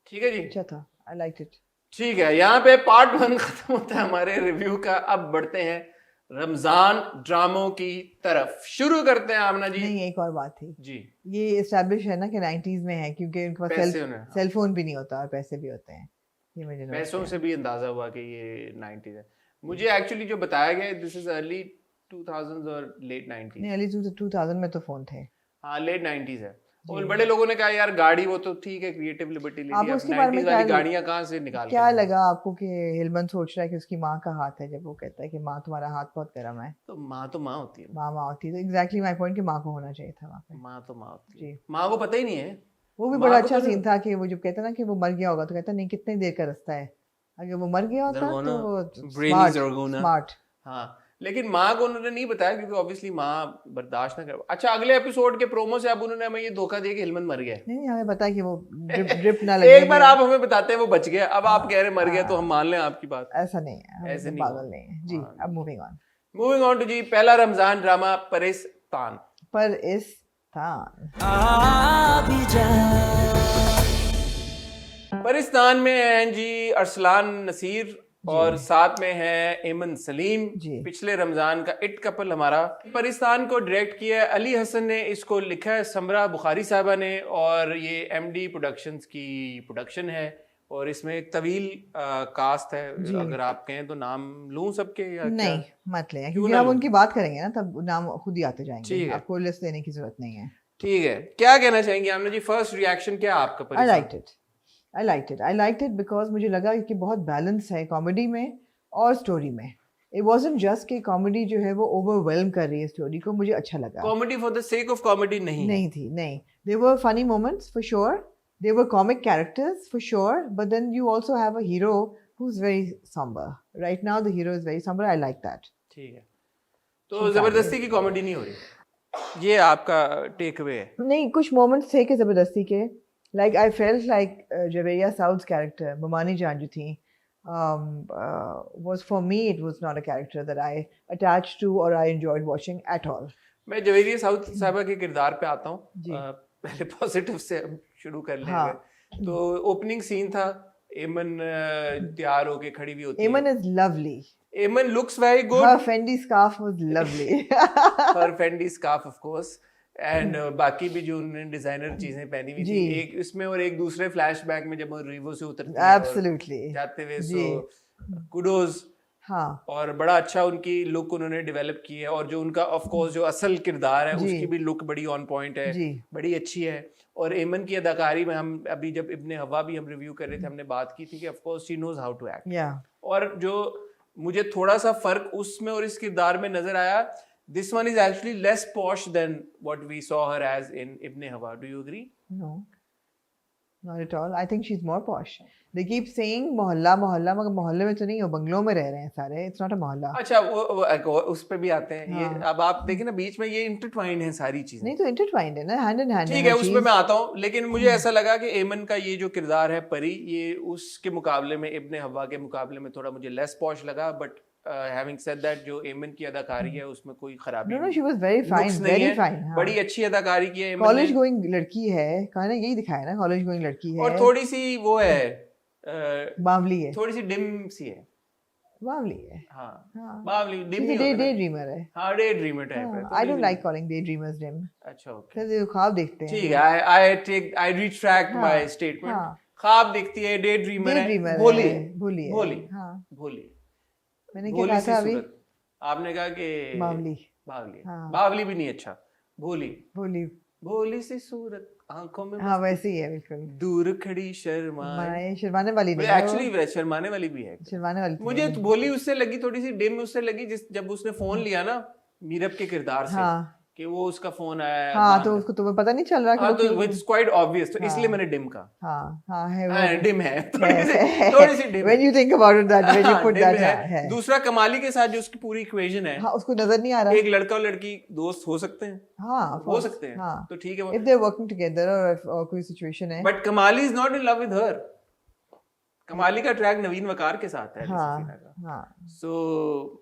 ठीक है जी।
अच्छा था, I liked it.
ठीक है, यहाँ पे पार्ट 1 खत्म होता है हमारे रिव्यू का। अब बढ़ते हैं रमजान ड्रामों की तरफ। शुरू करते हैं आमना जी।
नहीं, एक और बात थी,
जी
ये एस्टैब्लिश है ना कि 90s में है, क्योंकि उनके पास
पैसे होने, हाँ।
सेल फोन भी नहीं होता और पैसे भी होते हैं। ये मुझे note
पैसों
किया।
से भी अंदाजा हुआ कि ये 90s है। मुझे एक्चुअली जो बताया गया दिस इज अर्ली 2000s और लेट 90s।
नहीं, early 2000 में तो फोन थे।
हाँ लेट 90s है। और
जी।
बड़े लोगों ने कहा यार गाड़ी वो तो ठीक है, क्रिएटिव लिबर्टी ले
आप
ली, अब
उसके बारे में
90s वाली
क्या-
गाड़ियां कहाँ से निकाल
क्या
के
लगा आपको कि हिलमन सोच रहा है कि उसकी माँ का हाथ है, जब वो कहता है कि माँ तुम्हारा हाथ बहुत गर्म है।
तो माँ होती है,
माँ होती है, तो एग्जैक्टली माय पॉइंट कि माँ को होना चाहिए था वहाँ पे।
माँ होती है।
जी।
माँ को पता ही नहीं है।
वो भी
माँ
बड़ा
को
अच्छा
तो-
सीन था कि वो जब कहता ना कि वो मर गया होगा, तो कहता नहीं कितने देर का रास्ता है। अगर वो मर गया होता
Zargona,
तो वो
brainy Zargona।
स्मार्ट।
हाँ, लेकिन माँ को उन्होंने नहीं बताया क्योंकि ऑब्वियसली माँ बर्दाश्त ना कर। अच्छा, अगले एपिसोड के प्रोमो से अब उन्होंने हमें ये धोखा दिया कि हिलमन मर गया है।
नहीं, हमें पता है कि वो ड्रिप ना लगे।
एक बार आप हमें बताते हैं वो बच गया, अब आप कह रहे मर गया तो हम मान लें आपकी बात।
ऐसा नहीं है, हम
ऐसे
तो
नहीं
पागल
हुआ।
नहीं है जी।
हाँ।
अब moving on.
Moving on to जी पहला रमजान ड्रामा परिस्तान।
पर इस था
परिस्तान में हैं जी अरसलान नसीर और साथ में है एमन सलीम।
जी।
पिछले रमजान का इट कपल हमारा। परिस्तान को डायरेक्ट किया है अली हसन ने, इसको लिखा है समरा बुखारी साहबा ने, और ये एमडी प्रोडक्शंस की प्रोडक्शन है। और इसमें एक तवील कास्ट है,
जी।
अगर आप कहें तो नाम लूं सबके या
नहीं
क्या?
मत लें,
क्यों
क्योंकि
ना
हम
लूं?
उनकी बात करेंगे ना तब नाम खुद ही आते जाएंगे,
ठीक है,
आपको लिस्ट देने की जरूरत नहीं है।
ठीक है। क्या कहना चाहेंगे आपने जी? फर्स्ट रिएक्शन क्या आपका
आई
परिचय?
Like it, I like it because मुझे लगा कि बहुत बैलेंस है कॉमेडी में और स्टोरी में। इट वॉजंट जस्ट कि कॉमेडी जो है वो ओवरवेलम कर रही है स्टोरी को, मुझे अच्छा लगा।
Comedy for the sake of comedy नहीं है।
नहीं थी, नहीं। There were funny moments for sure. There were comic characters for sure. But then you also have a hero who's very somber. Right now the hero is very somber. I like that.
ठीक है, तो जबरदस्ती की comedy नहीं हो रही, ये आपका टेक अवे है?
नहीं, कुछ moments थे कि जबरदस्ती के. Like I felt like Javeria Saud's character, Mamani Jan जो थी, was for me it was not a character that I attached to or I enjoyed watching at all.
मैं जवेरिया साउथ साहबा के किरदार पे आता हूँ।
जी।
पहले पॉजिटिव से हम शुरू कर लें।
हाँ।
अगर। तो ओपनिंग सीन था, एमन तैयार होके खड़ी हुई होती
Eamon
है।
is lovely.
एमन looks very good.
Her Fendi scarf was lovely.
Her Fendi scarf of course. And बाकी भी जो उन्होंने डिजाइनर चीजें पहनी हुई थी,
जी।
एक इसमें और एक दूसरे फ्लैशबैक में जब वो रिवो से उतरती है और
Absolutely.
जाते हुए,
जी।
So kudos.
हाँ।
और बड़ा अच्छा उनकी लुक उन्होंने डेवलप की है, और जो उनका ऑफ कोर्स जो असल किरदार है
जी।
उसकी भी लुक बड़ी ऑन पॉइंट है,
जी।
बड़ी अच्छी है। और एमन की अदाकारी में हम अभी जब इब्ने हवा भी हम रिव्यू कर रहे थे, हमने बात की थी कि of course she knows how to act.
Yeah.
और जो मुझे थोड़ा सा फर्क उसमें और इस किरदार में नजर आया, this one is actually less posh than what we saw her as in Ibne Hawa. Do you agree?
No, not at all. I think she's more posh. They keep saying मोहल्ला मोहल्ला, मगर मोहल्ले में तो नहीं हो, बंगलों में रह रहे हैं सारे. It's not a मोहल्ला.
अच्छा, वो उस पे भी आते हैं। ये
हाँ।
अब आप देखें ना, बीच में ये इंटरट्वाइंड है सारी चीजें।
नहीं तो intertwined है ना, hand in hand.
ठीक है, उसमें मैं आता हूँ, लेकिन मुझे ऐसा लगा कि एमन का ये जो किरदार है परी, ये उसके मुकाबले में, इब्ने हवा के मुकाबले में थोड़ा मुझे लेस पॉश लगा। बट हैविंग सेड दैट, जो एमन की अदाकारी है उसमें कोई खराबी
No, she was very fine,
looks नहीं
very
है,
fine. हाँ.
बड़ी अच्छी अदाकारी की है एमन
College
ने।
going लड़की है, कहा ना यही दिखाया ना, college going लड़की है.
और थोड़ी सी वो है,
बावली है.
थोड़ी सी डिम सी है।
बावली है.
हाँ,
हाँ.
बावली डिम
She's
नहीं
a
होता ना।
daydreamer है.
हाँ, डे ड्रीमर टाइप है।
हाँ,
तो
I don't
daydreamer।
like calling daydreamers dim.
अच्छा, ओके,
फिर वो ख्वाब देखते हैं.
ठीक है, I retract
हाँ,
my statement।
हाँ.
ख्वाब देखती है, डे ड्रीमर है,
Daydreamer
भोली
है,
है,
भोली है.
भोली,
हाँ.
भोली,
मैंने क्या
भोली
कहा
सी
था अभी?
सूरत। आपने कहा कि
बावली.
बावली,
हाँ.
बावली भी नहीं अच्छा, भोली,
भोली.
भोली सी सूरत, आंखों में
हाँ वैसे ही है बिल्कुल.
दूर खड़ी शर्माए।
माए शर्माने वाली नहीं है वो.
एक्चुअली शर्माने वाली भी है।
शर्माने वाली तो
मुझे
नहीं
तो
है.
भोली उससे लगी, थोड़ी सी डिम उससे लगी जब उसने फोन लिया ना मीरब के किरदार से,
हाँ.
कि वो उसका फोन आया है
हाँ
अदनान
तो
का।
उसको तुम्हें पता नहीं चल रहा कि
हाँ,
वो
तो
क्यों-
इट्स क्वाइट ऑब्वियस, तो इसलिए
हाँ.
मैंने डिम का।
हाँ हाँ है
हाँ,
वो.
डिम है, थोड़ी सी dim.
When you think about it that way, you
हाँ,
put
डिम
that
है।
है.
दूसरा, कमाली के साथ जो उसकी पूरी इक्वेशन है,
हाँ उसको नजर नहीं आ रहा.
एक लड़का और लड़की दोस्त हो सकते हैं,
हाँ of
हो
course.
सकते हैं,
हाँ.
तो ठीक है।
If they're working together or कोई situation है.
बट कमाली is not in love with her. कमाली का ट्रैक नवीन वकार के साथ है,
हाँ
अली सफीना का।
हाँ.
सो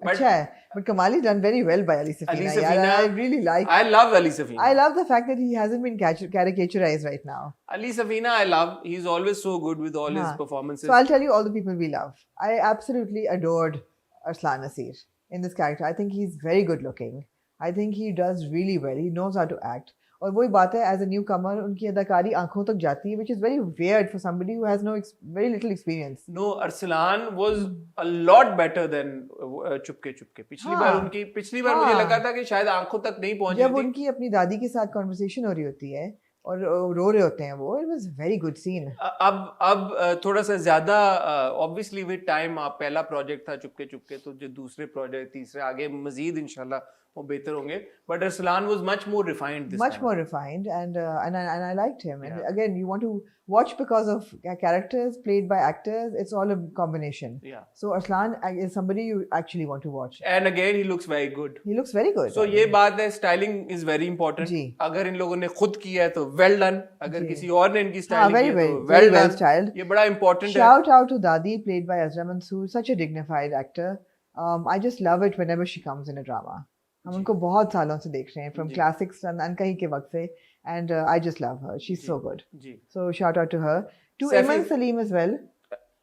अच्छा है. But Kamali done very well by Ali Safina.
Ali
यार,
Safina,
I really like.
I love Ali Safina.
I love the fact that he hasn't been caricaturized right now.
Ali Safina, I love. He's always so good with all his
हाँ.
performances.
So I'll tell you all the people we love. I absolutely adored Arslan Nasir in this character. I think he's very good looking. I think he does really well. He knows how to act. और वही बात है, as a newcomer, उनकी अदाकारी आंखों तक जाती है, which is very weird for somebody who has very little experience.
No, Arslan was a lot better than Chupke Chupke. पिछली बार मुझे
हाँ.
लगा था कि शायद आंखों तक नहीं पहुंच
जब
रही थी।
उनकी अपनी दादी के साथ कॉन्वर्सेशन हो रही होती है और रो रहे होते हैं वो, it was very good scene.
अब थोड़ा सा ज्यादा ऑब्वियसली विद टाइम, आप पहला प्रोजेक्ट था चुपके चुपके, तो जो दूसरे प्रोजेक्ट, तीसरे, आगे मजीद इंशाल्लाह वो बेहतर होंगे। But Arsalan was much more refined,
Much more refined, and I liked him. And
Yeah.
again, you want to watch because of characters played by actors. It's all a combination.
Yeah.
So Arslan is somebody you actually want to watch.
And again he looks very good.
He looks very good.
सो ये बात है, styling is very important.
जी.
अगर इन लोगों ने खुद किया है तो वेल डन, अगर
जी.
किसी और ने इनकी
हाँ,
स्टाइलिंग
very
की है
well,
तो
very
well
well
done.
styled.
ये बड़ा इंपॉर्टेंट है।
Shout out to Dadi, played by Azra Mansoor, such a dignified actor. I just love it whenever she comes in a drama. हम
जी.
उनको बहुत सालों से देख रहे हैं, from
जी.
classics अनकही के वक्त से, and I just love her. She's
ji.
so good.
Ji.
So shout out to her. To
Safi-
Iman Salim as well.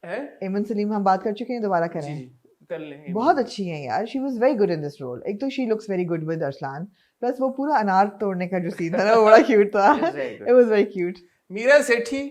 है?
Iman Salim हम बात कर चुके हैं, दोबारा करें.
जी, कर लेंगे।
बहुत अच्छी हैं यार. She was very good in this role. एक तो she looks very good with Arslan. Plus वो पूरा अनार तोड़ने का जो सीन था ना, वो बड़ा cute था.
It's very good.
It was very cute.
Meera Sethi,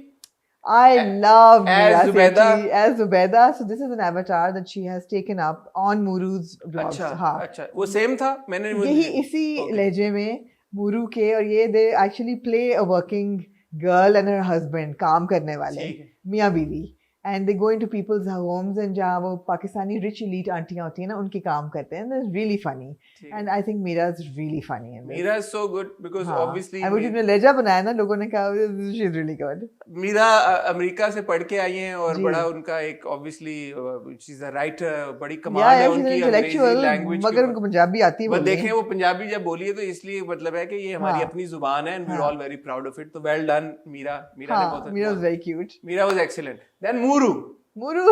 I love
as
Meera
Zubaida?
Sethi as Zubaida. So this is an avatar that she has taken up on Muru's vlogs.
अच्छा
हाँ,
अच्छा, वो same था, मैंने
यही इसी लहजे में मुरू के, और ये they actually play a working girl and her husband, काम करने वाले
ठीक है।
मियाँ बीवी, and they go into people's homes, and जहाँ वो पाकिस्तानी रिच एलीट आंटियाँ होती हैं ना, उनके काम करते हैं. That's really funny, and I think Meera is really funny in this.
Meera is so good because obviously
वो जिसने लहजा बनाया ना, लोगों ने कहा she is really good.
Meera America से पढ़ के आई हैं और
जी.
बड़ा उनका एक obviously she is a writer, बड़ी
या
कमाल है
शी इज
उनकी अंग्रेजी
इंटेलेक्चुअल,
लैंग्वेज
मगर उनको पंजाबी आती है
बस
बोलनी.
देखें वो पंजाबी जब बोली है तो इसलिए मतलब है कि ये हमारी
हाँ.
अपनी जुबान है एंड वी आर
हाँ.
All very proud of it. तो वेल डन मीरा. मीरा ने
हाँ,
बहुत
Meera was very cute.
Meera was excellent. Then Muru.
Muru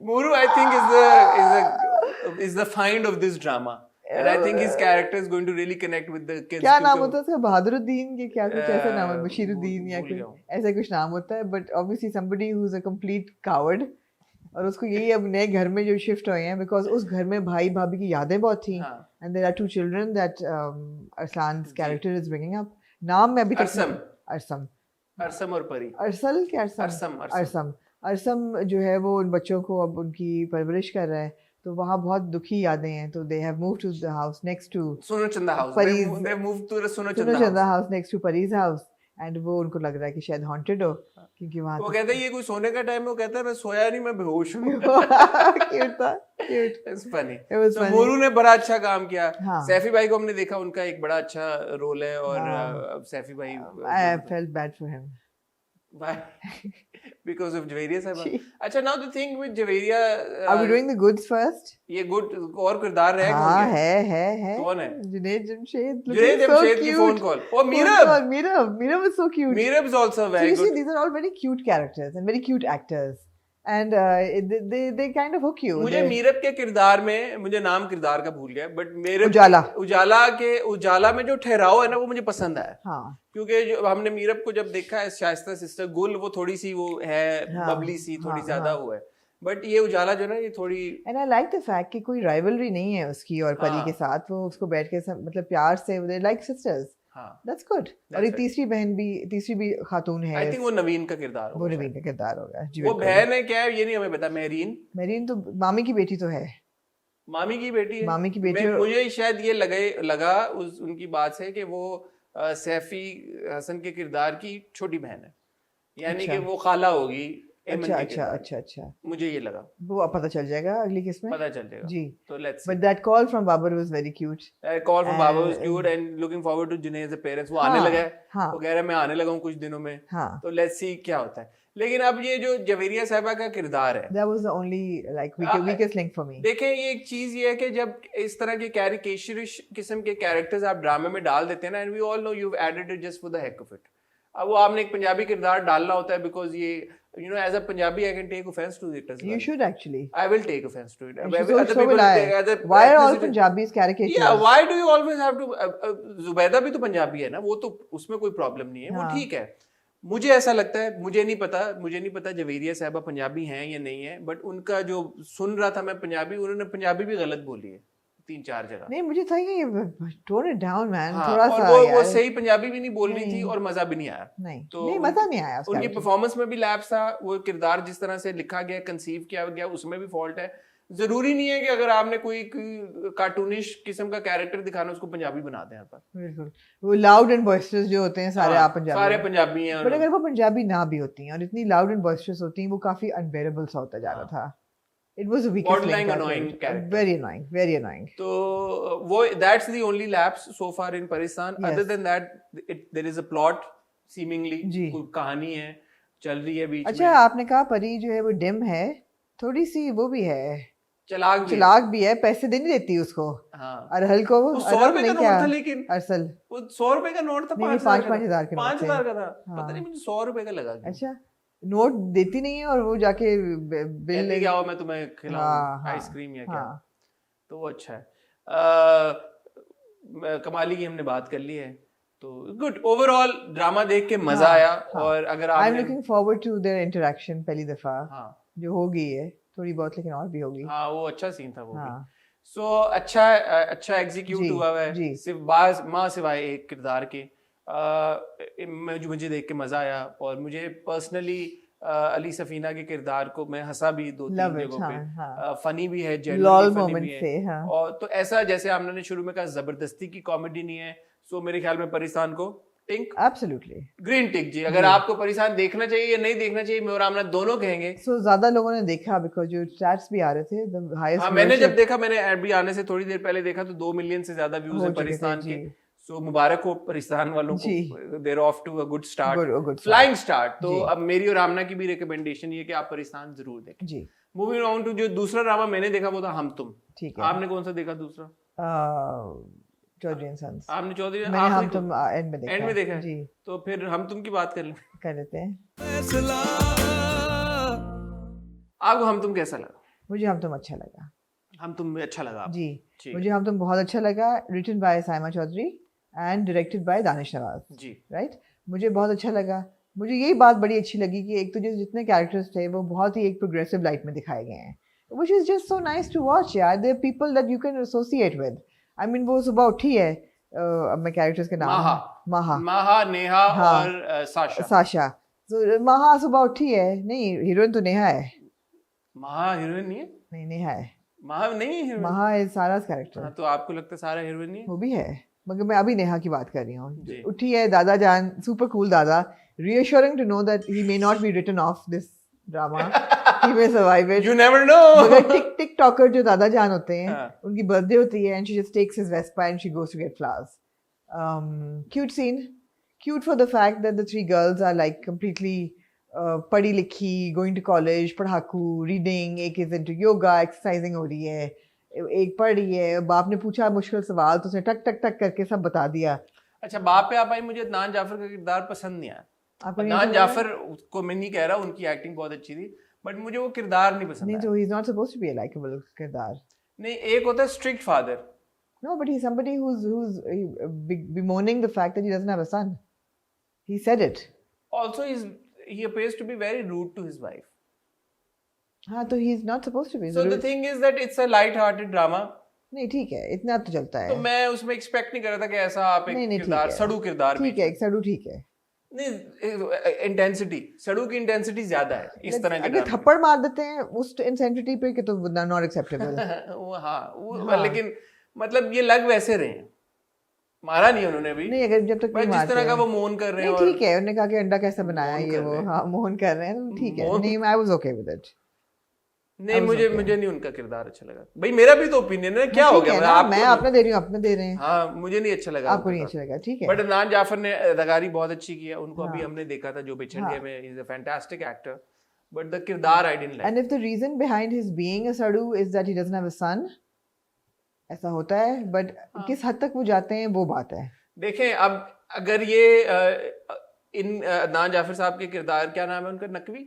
Muru I think is the find of this drama. And I think his character is going to really connect with the kids.
क्या नाम होता है उसका, बहादुरुद्दीन के क्या कुछ ऐसा नाम है, बशीरुद्दीन या
भूल
कुछ
गया हूँ.
ऐसा कुछ नाम होता है. But obviously somebody who is a complete coward, और उसको यही अब नए घर में जो शिफ्ट हुए हैं, बिकॉज उस घर में भाई भाभी की यादें बहुत थी,
हाँ.
And there are 2 children that Arsalan's character is bringing up. नाम में अभी तक
अरसम.
अरसम
अरसम और परी.
अरसल क्या अरसम
अरसम.
अरसम अरसम जो है वो उन बच्चों को अब उनकी परवरिश कर रहा है, तो वहाँ बहुत दुखी यादें हैं. तो they have moved to the house next to
Sunu Chanda house.
Pari's-
They moved to the Sunu
Chanda
Chanda house.
House next to Pari's house, and वो उनको लग रहा है कि शायद हॉन्टेड हो, क्योंकि वहाँ
वो कहता है ये कोई सोने का टाइम है, वो कहता है मैं सोया नहीं, मैं बेहोश हूँ.
क्यूट था, cute.
It's funny.
It was
So
funny.
Moru ने बड़ा अच्छा काम किया.
हाँ.
सैफी भाई को हमने देखा, उनका एक बड़ा अच्छा रोल है और
हाँ.
अब सैफी भाई
I felt bad for him.
Why? Because of Javeria साहब.
जी.
अच्छा, now the thing with Javeria,
Are we doing the goods first?
ये गुड और किरदार रह
हाँ,
कौन गया?
है.
कौन है?
जुनैद जमशेद.
जुनैद जमशेद की phone call. Oh, Meerab.
Meerab was so cute.
Meerab is also
So
very
you see,
good.
these are all very cute characters and very cute actors, and they kind of hook you.
मुझे मीरब के किरदार में, मुझे नाम किरदार का भूल गया, बट मेरे उजाला में जो ठहराव है ना, वो मुझे पसंद आया.
हाँ.
क्योंकि जो हमने मीरब को जब देखा है शाइस्ता सिस्टर गुल, वो थोड़ी सी वो है
हाँ,
बबली सी, थोड़ी
हाँ,
ज्यादा
हाँ.
हुआ है. बट ये उजाला जो है ना, ये थोड़ी
And I like the fact कि कोई rivalry नहीं है उसकी और परी
हाँ.
के साथ. वो उसको बैठ के मतलब प्यार से, they're like sisters.
हाँ.
That's good. और ये तीसरी भी खातून है.
आई थिंक वो नवीन का किरदार
वो
होगा.
नवीन का किरदार होगा. जी,
वो
बिल्कुल.
बहन है क्या है ये नहीं हमें पता.
मेरीन तो मामी की बेटी तो है.
मामी की बेटी है.
मामी की बेटी.
मुझे शायद ये लगा उनकी बात से कि वो सैफी हसन के किरदार की छोटी बहन है, यानी कि वो खाला होगी.
अच्छा.
मुझे ये लगा.
वो पता चल जाएगा अगली किस्त में.
पता चल जाएगा.
जी.
तो let's.
But that call from Babar was very cute.
Call from Babar was cute and looking forward to Junaid's appearance. वो आने लगा है.
हाँ.
वो कह रहा है मैं आने लगा हूँ कुछ दिनों में.
हाँ.
तो लेट्स सी क्या होता है. लेकिन अब ये जो जवेरिया साहिबा का किरदार है,
That was the only like weakest link for me.
देखें ये एक चीज ये है कि जब इस तरह के कैरिकेचरिश किस्म के कैरेक्टर्स आप ड्रामे में डाल देते हैं ना, and we all know you added it just for the heck of it. अब वो आपने एक पंजाबी किरदार डालना होता है बिकॉज ये as a Punjabi I can take offense to it as well.
You should actually.
I will take offense to it.
So will I. Why are all Punjabis caricatures?
Yeah, why do you always have to Zubaida भी तो पंजाबी है ना, वो तो उसमें कोई problem नहीं है. वो ठीक है. मुझे ऐसा लगता है, मुझे नहीं पता जवेरिया साहबा पंजाबी हैं या नहीं है, बट उनका जो सुन रहा था मैं पंजाबी, उन्होंने पंजाबी भी गलत बोली है 3-4 जगह.
नहीं, मुझे था कि टोन इट डाउन मैन,
हाँ,
थोड़ा सा
वो
यार.
सही पंजाबी भी नहीं बोल रही थी और मजा भी नहीं आया.
नहीं, मजा नहीं आया.
उनकी परफॉर्मेंस में भी लैप्स था. वो किरदार जिस तरह से लिखा गया, कंसीव किया गया, उसमें भी फॉल्ट है. जरूरी नहीं है कि अगर आपने कोई कार्टूनिश किस्म का कैरेक्टर दिखाना उसको पंजाबी बना दें.
बिल्कुल. वो लाउड एंड बॉइस्टरस जो होते हैं सारे, आप
पंजाबी हैं.
बट अगर वो पंजाबी ना भी होती हैं और इतनी लाउड एंड बॉइस्टरस होती हैं, वो काफी अनबेरेबल सा होता जा रहा था. It was a weakest link.
Annoying character.
Very annoying.
So that's the only lapse so far in Pakistan.
Yes.
Other than that, there is a plot seemingly.
जी.
कोई कहानी है, चल रही है बीच में.
अच्छा, आपने कहा परी जो है वो डिम है, थोड़ी सी वो भी है,
चलाक भी
है. पैसे दे नहीं देती उसको.
हाँ.
अरहल को
100 रुपए का नोट था, लेकिन
अरसल
वो 100 रुपए का नोट था.
5,000 के नोट.
5,000 का था. पता नहीं मुझे 100 रुपए का लगा.
अच्छा, नोट देती नहीं है और वो जाके बिल
ले आओ, मैं तुम्हें खिलाऊं आइसक्रीम या क्या. तो वो अच्छा है. कमाली की हमने बात कर ली है, तो गुड. ओवरऑल ड्रामा देख के मजा आया. और अगर
I am looking forward to their interaction पहली दफा.
हाँ,
जो हो गई है थोड़ी बहुत, लेकिन और भी होगी.
हाँ, वो अच्छा सीन था वो भी. सो अच्छा एग्जीक्यूट हुआ है, सिर्फ माँ सिवाय एक किरदार के. मुझे देख के मजा आया, और मुझे पर्सनली अली सफीना के किरदार को मैं हंसा भी 2-3 जगहों पे, फनी भी है, जेन्युइनली फनी भी है।
हाँ.
और तो ऐसा जैसे आपने शुरू में कहा जबरदस्ती की कॉमेडी नहीं है, सो मेरे ख्याल में परिस्तान को टिक,
एब्सोल्युटली
ग्रीन टिक जी। अगर आपको परिस्तान देखना चाहिए या नहीं देखना चाहिए, मैं और आमना दोनों कहेंगे।
सो ज्यादा लोगों ने देखा बिकॉज़ जो स्टैट्स भी आ रहे थे, द हाईएस्ट।
हाँ, मैंने जब देखा, मैंने अभी आने से थोड़ी देर पहले देखा तो 2 मिलियन से ज्यादा व्यूज है परिस्तान के। सो मुबारक हो परिस्तान वालों को, they're off to a good start, flying start. तो अब मेरी और आमना की भी रिकमेंडेशन ये है कि आप परिस्तान जरूर देखें जी। मूविंग ऑन टू जो दूसरा ड्रामा मैंने देखा वो था हम तुम। ठीक है, आपने कौन सा देखा दूसरा?
Chaudhry and Sons.
आपने चौधरी,
मैंने हम तुम एंड में देखा
जी। तो फिर हम तुम की बात कर लेते हैं। आपको हम तुम कैसा लगा?
मुझे हम तुम अच्छा लगा।
हम तुम में अच्छा लगा
जी, मुझे हम तुम बहुत अच्छा लगा। Written by Saima Chaudhry and directed by Danish Nawaz ji, right. मुझे बहुत अच्छा लगा। मुझे यही बात बड़ी अच्छी लगी कि एक तो जितने कैरेक्टर्स थे वो बहुत ही एक प्रोग्रेसिव लाइट में दिखाए गए हैं, which is just so nice to watch यार। There people that you can associate with. I mean वो सुबह उठी है, अब मैं कैरेक्टर्स के नाम,
माहा, नेहा और
साशा। तो माहा सुबह उठी है, नहीं हीरोइन तो नेहा है।
माहा हीरोइन नहीं है?
नहीं, नेहा है।
माहा नहीं है हीरोइन?
माहा इज सारा's कैरेक्टर।
तो आपको लगता है सारा हीरोइन नहीं है?
वो भी है, मगर मैं अभी नेहा की बात कर रही हूँ। उठी है दादा जान, सुपर कूल दादा, reassuring to know that he may not be written off this drama. He may survive it.
You never know.
मगर टिकटॉकर जो दादा जान होते हैं, उनकी बर्थडे होती है and she just takes his Vespa and she goes to get flowers. Cute scene. Cute for the fact that the 3 girls are like completely पढ़ी लिखी, going to college, पढ़ाकू, reading, एक is into yoga, exercising हो रही है, एक पढ़ रही है। बाप ने पूछा मुश्किल सवाल तो उसने टक टक टक करके सब बता दिया।
अच्छा, बाप पे आप आई, मुझे अदनान जाफर का किरदार पसंद नहीं आया। अदनान जाफर को मैं नहीं कह रहा, उनकी एक्टिंग बहुत अच्छी थी, बट मुझे वो किरदार नहीं पसंद आया।
नहीं, तो he is not supposed to be a likeable किरदार।
नहीं, एक होता है strict father.
No, but he's somebody who's bemoaning the fact that he doesn't have a son. He said it.
Also, he appears to be very rude to his wife.
हाँ, तो he's not supposed to be.
So the thing is that it's a light-hearted drama.
नहीं, ठीक है, इतना तो चलता है।
तो मैं उसमें एक्सपेक्ट नहीं कर रहा था कि ऐसा आप एक किरदार, सड़ू किरदार,
ठीक है, एक सड़ू ठीक है।
नहीं, इंटेंसिटी, सड़ू की इंटेंसिटी ज्यादा है इस तरह के।
अगर थप्पड़ मार देते हैं उस इंटेंसिटी पे कि तो नॉट एक्सेप्टेबल।
हाँ, लेकिन मतलब ये लग वैसे रहे हैं, मारा नहीं उन्होंने भी।
नहीं, अगर जब तक
जिस तरह का वो मोहन कर रहे हैं,
ठीक है, उन्होंने कहा कि अंडा कैसे बनाया ये वो, हाँ मोहन कर रहे हैं, ठीक है। नहीं, I was okay with it.
नहीं, मुझे नहीं उनका किरदार अच्छा लगा भाई। मेरा भी तो ओपिनियन है, क्या हो गया?
मैं अपना दे रही हूँ, अपने दे रहे हैं।
हाँ, मुझे नहीं अच्छा लगा,
आपको नहीं अच्छा लगा, ठीक है।
बट अदनान जाफर ने अदाकारी बहुत अच्छी की है, उनको अभी हमने देखा था जो बिछड़ गए में, is a fantastic actor, but the kirdar I didn't like.
And if the reason behind his being a sadu is that he doesn't have a son, ऐसा होता है, बट किस हद तक वो जाते हैं वो बात है।
देखें, अब अगर ये इन अदनान जाफर साहब के किरदार, क्या नाम है उनका, नकवी,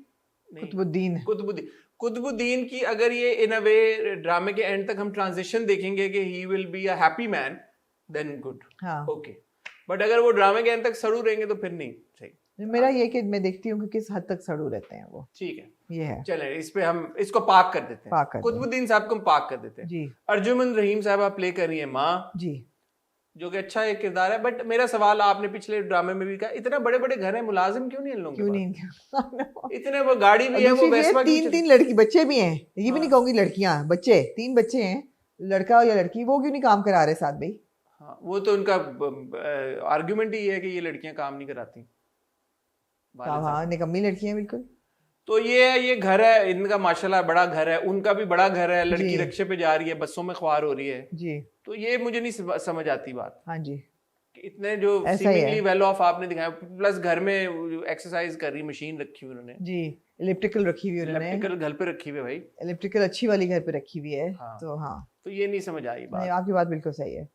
कुतुबुद्दीन की, अगर ये इन अ वे ड्रामे के एंड तक हम ट्रांजिशन देखेंगे कि he will be a happy man, then good, okay. But अगर वो ड्रामे के एंड तक सड़ू रहेंगे तो फिर नहीं सही।
मेरा ये कि मैं देखती हूँ कि किस हद तक सड़ू रहते हैं वो, ठीक है, ये है।
चले इस पे हम इसको पाक कर देते हैं, कुतुबुद्दीन साहब को हम पाक कर देते हैं जी। अर्जुमंद रहीम साहब प्ले कर रही है माँ जी, जो कि अच्छा एक किरदार है। बट मेरा सवाल, आपने पिछले ड्रामे में भी कहा, इतने बड़े बड़े घर हैं, मुलाजिम क्यों नहीं इन लोगों के? इतने वो गाड़ी भी है, वो वेस्पा,
3 लड़की बच्चे भी हैं, ये भी नहीं कहूंगी लड़कियां, बच्चे 3 बच्चे हैं, लड़का या लड़की, वो क्यों नहीं काम करा रहे साथ भाई?
हाँ, वो तो उनका आर्ग्यूमेंट ही है कि ये लड़कियां काम नहीं कराती।
हाँ, निकम्मी लड़कियां बिल्कुल।
तो ये घर है इनका, माशाल्लाह बड़ा घर है, उनका भी बड़ा घर है, लड़की रिक्शे पे जा रही है, बसों में ख्वार हो रही है जी। तो ये मुझे नहीं समझ आती बात। हाँ जी, इतने जो सीमिंगली वेल ऑफ आपने दिखाया, प्लस घर में एक्सरसाइज कर रही मशीन रखी हुई उन्होंने जी, इलेक्ट्रिकल रखी हुई उन्होंने, इलेक्ट्रिकल घर पे रखी हुई है भाई, इलेक्ट्रिकल अच्छी वाली घर पे रखी हुई है। हाँ। तो हाँ, तो ये नहीं समझ आई बात। आपकी बात बिल्कुल सही है,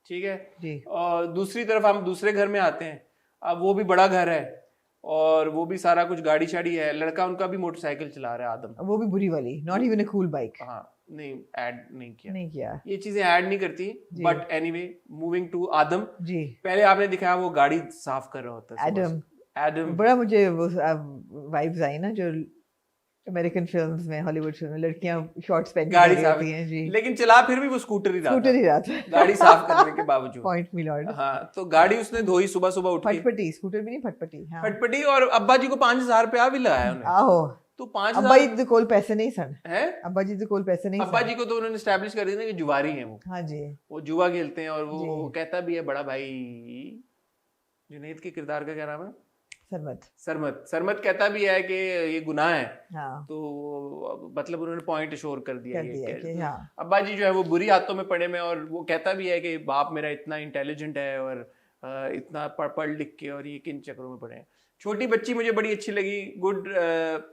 ठीक है जी। और दूसरी तरफ हम दूसरे घर में आते हैं, अब वो भी बड़ा घर है और वो भी सारा कुछ गाड़ी शाड़ी है, लड़का उनका भी मोटरसाइकिल चला रहा है, आदम, वो भी बुरी वाली, not even a cool bike. हाँ, नहीं ऐड नहीं किया, ये चीजें ऐड नहीं करती। बट एनीवे, मूविंग टू आदम जी, पहले आपने दिखाया वो गाड़ी साफ कर रहा होता है, एडम, बड़ा मुझे वो वाइब्स आई ना, जो
अमेरिकन फिल्म्स में, हॉलीवुड फिल्म में लड़कियां शॉर्ट्स पहन के
गाड़ी
जा रही
साफ
होती हैं जी,
लेकिन चला फिर भी वो स्कूटर ही रहा
स्कूटर
था,
ही रहा था
गाड़ी साफ करने के बावजूद।
पॉइंट मी लॉर्ड।
हाँ, तो गाड़ी उसने धोई सुबह सुबह उठ के,
फटफटी, स्कूटर भी नहीं फटफटी। हाँ
फटफटी, और अब्बा जी को 5,000 रुपया भी लगाया उन्हें।
आहो,
तो
अब्बा
5,000
जी कोल पैसे नहीं सन,
है,
अब्बा जी कोल पैसे नहीं
अब्बा
सन।
जी को तो उन्होंने स्टैब्लिश कर दिया ना कि जुआरी हैं
हाँ जी
वो जुआ खेलते हैं, और वो
जी।
कहता भी है बड़ा भाई, जुनैद के किरदार का क्या नाम है,
सरमत।
सरमत, सरमत कहता भी है कि ये गुनाह है,
हाँ
तो मतलब उन्होंने पॉइंट श्योर कर दिया
कर दिया कि हाँ
अब्बा जी जो है वो बुरी हाथों में पड़े में, और वो कहता भी है कि बाप मेरा इतना इंटेलिजेंट है और इतना पढ़ लिख के, और ये किन चक्करों में पड़े हैं। छोटी बच्ची मुझे बड़ी अच्छी लगी, गुड